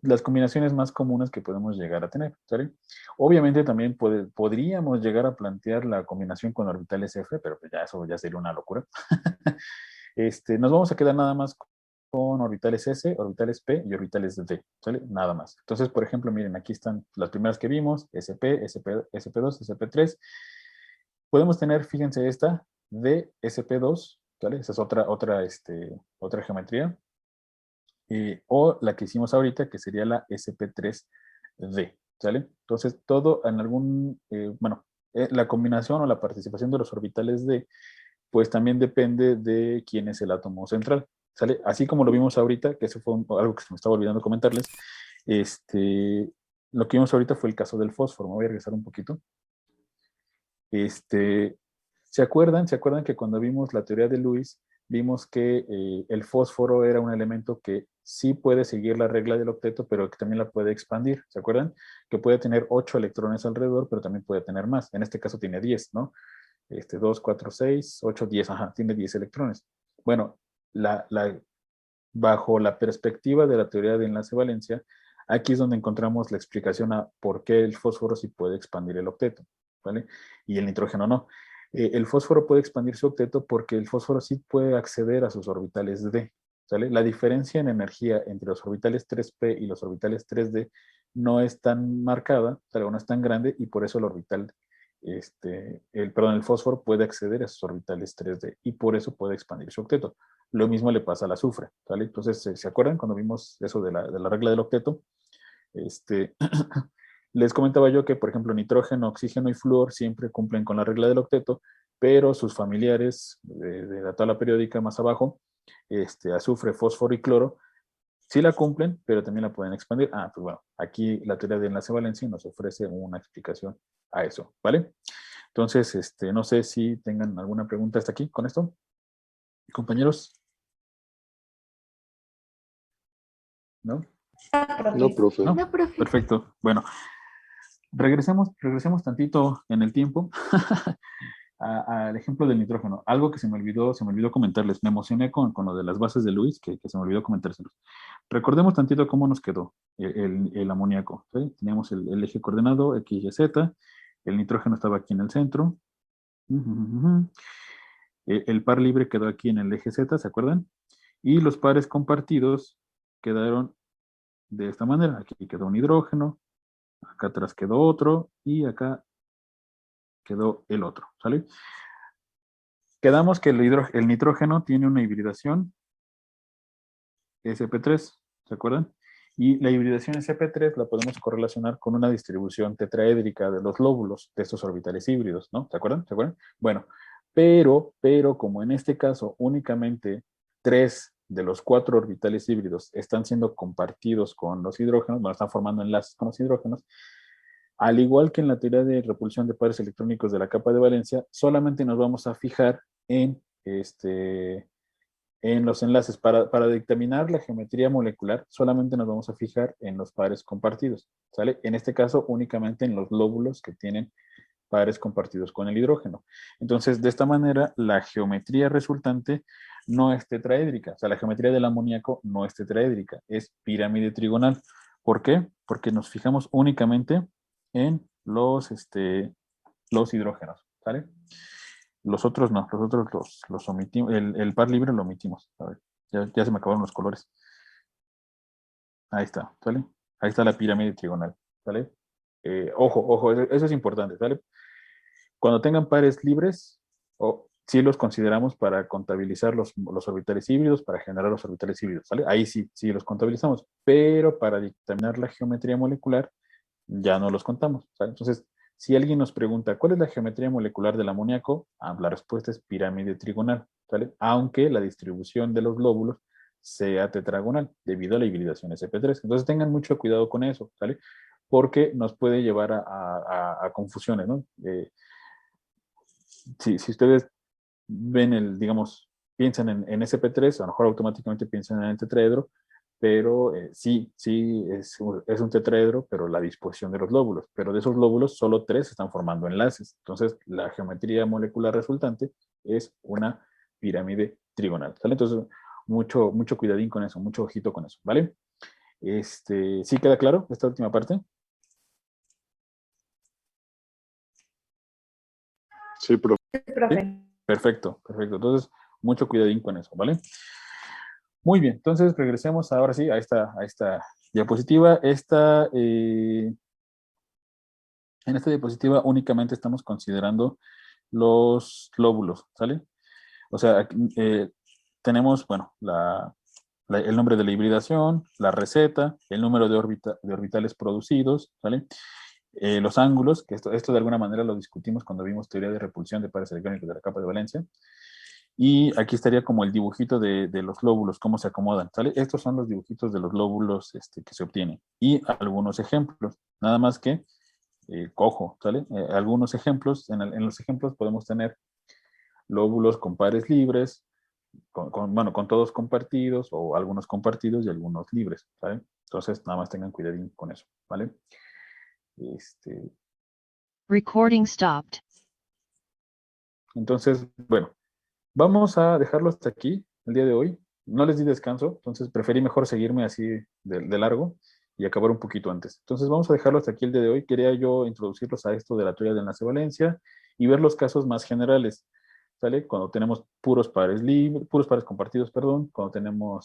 las combinaciones más comunes que podemos llegar a tener, ¿sale? Obviamente también podríamos llegar a plantear la combinación con orbitales F, pero pues ya eso ya sería una locura. Nos vamos a quedar nada más con orbitales S, orbitales P y orbitales D, ¿sale? Nada más. Entonces, por ejemplo, miren, aquí están las primeras que vimos, SP, SP2, SP3. Podemos tener, fíjense esta, D, SP2, ¿sale? Esa es otra geometría. O la que hicimos ahorita, que sería la SP3D, ¿sale? Entonces, todo en la combinación o la participación de los orbitales D, pues también depende de quién es el átomo central, ¿sale? Así como lo vimos ahorita, que eso fue algo que se me estaba olvidando comentarles, lo que vimos ahorita fue el caso del fósforo. Me voy a regresar un poquito. ¿Se acuerdan? Que cuando vimos la teoría de Lewis, vimos que el fósforo era un elemento que sí puede seguir la regla del octeto, pero que también la puede expandir? ¿Se acuerdan? Que puede tener 8 electrones alrededor, pero también puede tener más. En este caso tiene 10, ¿no? 2, 4, 6, 8, 10, ajá, tiene 10 electrones. Bueno, bajo la perspectiva de la teoría de enlace-valencia, aquí es donde encontramos la explicación a por qué el fósforo sí puede expandir el octeto, ¿vale? Y el nitrógeno no. El fósforo puede expandir su octeto porque el fósforo sí puede acceder a sus orbitales D, ¿sale? La diferencia en energía entre los orbitales 3p y los orbitales 3d no es tan marcada, ¿sale? No es tan grande, y por eso el fósforo puede acceder a sus orbitales 3d y por eso puede expandir su octeto. Lo mismo le pasa al azufre, ¿vale? Entonces, ¿se acuerdan cuando vimos eso de la regla del octeto? Les comentaba yo que, por ejemplo, nitrógeno, oxígeno y flúor siempre cumplen con la regla del octeto, pero sus familiares de la tabla periódica más abajo, azufre, fósforo y cloro, sí la cumplen, pero también la pueden expandir. Pues bueno, aquí la teoría de enlace-valencia nos ofrece una explicación a eso, ¿vale? Entonces, no sé si tengan alguna pregunta hasta aquí con esto, compañeros. ¿No? No, profe. ¿No? No, profe. Perfecto. Bueno, regresemos tantito en el tiempo al ejemplo del nitrógeno. Algo que se me olvidó comentarles. Me emocioné con lo de las bases de Lewis, que se me olvidó comentárselos. Recordemos tantito cómo nos quedó el amoníaco, ¿sí? Teníamos el eje coordenado X, Y, Z. El nitrógeno estaba aquí en el centro. El par libre quedó aquí en el eje Z, ¿se acuerdan? Y los pares compartidos quedaron de esta manera. Aquí quedó un hidrógeno, acá atrás quedó otro y acá quedó el otro, ¿sale? Quedamos que el nitrógeno tiene una hibridación sp3, ¿se acuerdan? Y la hibridación sp3 la podemos correlacionar con una distribución tetraédrica de los lóbulos de estos orbitales híbridos, ¿no? ¿Se acuerdan? Bueno, pero como en este caso únicamente 3 de los 4 orbitales híbridos están siendo compartidos con los hidrógenos, bueno, están formando enlaces con los hidrógenos, al igual que en la teoría de repulsión de pares electrónicos de la capa de valencia, solamente nos vamos a fijar en los enlaces. Para dictaminar la geometría molecular, solamente nos vamos a fijar en los pares compartidos, ¿sale? En este caso, únicamente en los lóbulos que tienen pares compartidos con el hidrógeno. Entonces, de esta manera, la geometría resultante no es tetraédrica. O sea, la geometría del amoníaco no es tetraédrica, es pirámide trigonal. ¿Por qué? Porque nos fijamos únicamente en los hidrógenos, ¿sale? Los otros no, los otros los omitimos, el par libre lo omitimos. A ver, ya se me acabaron los colores. Ahí está, ¿sale? Ahí está la pirámide trigonal, ¿sale? Ojo, eso es importante, ¿sale? Cuando tengan pares libres, sí los consideramos para contabilizar los orbitales híbridos, para generar los orbitales híbridos, ¿sale? Ahí sí los contabilizamos, pero para dictaminar la geometría molecular, ya no los contamos, ¿sale? Entonces, si alguien nos pregunta, ¿cuál es la geometría molecular del amoníaco? La respuesta es pirámide trigonal, ¿sale? Aunque la distribución de los lóbulos sea tetragonal, debido a la hibridación sp3. Entonces, tengan mucho cuidado con eso, ¿sale? Porque nos puede llevar a confusiones, ¿no? Si ustedes ven digamos, piensan en sp3, a lo mejor automáticamente piensan en el tetraedro, pero sí, es un tetraedro, pero la disposición de los lóbulos. Pero de esos lóbulos, solo 3 están formando enlaces. Entonces, la geometría molecular resultante es una pirámide trigonal, ¿sale? Entonces, mucho cuidadín con eso, mucho ojito con eso, ¿vale? ¿Sí queda claro esta última parte? Sí, profe. Profe. Perfecto. Entonces, mucho cuidadín con eso, ¿vale? Muy bien, entonces regresemos ahora sí a esta diapositiva. En esta diapositiva únicamente estamos considerando los lóbulos, ¿sale? O sea, tenemos, bueno, el nombre de la hibridación, la receta, el número de orbitales producidos, ¿sale? Los ángulos, que esto de alguna manera lo discutimos cuando vimos teoría de repulsión de pares electrónicos de la capa de valencia. Y aquí estaría como el dibujito de los lóbulos, cómo se acomodan, ¿sale? Estos son los dibujitos de los lóbulos que se obtienen. Y algunos ejemplos, nada más que cojo, ¿sale? Algunos ejemplos, en los ejemplos podemos tener lóbulos con pares libres, con todos compartidos, o algunos compartidos y algunos libres, ¿sale? Entonces, nada más tengan cuidadín con eso, ¿vale? Recording stopped. Entonces, bueno, vamos a dejarlo hasta aquí el día de hoy. No les di descanso, entonces preferí mejor seguirme así de largo y acabar un poquito antes. Entonces vamos a dejarlo hasta aquí el día de hoy. Quería yo introducirlos a esto de la teoría de enlace-valencia y ver los casos más generales, ¿sale? Cuando tenemos puros pares compartidos, perdón, cuando tenemos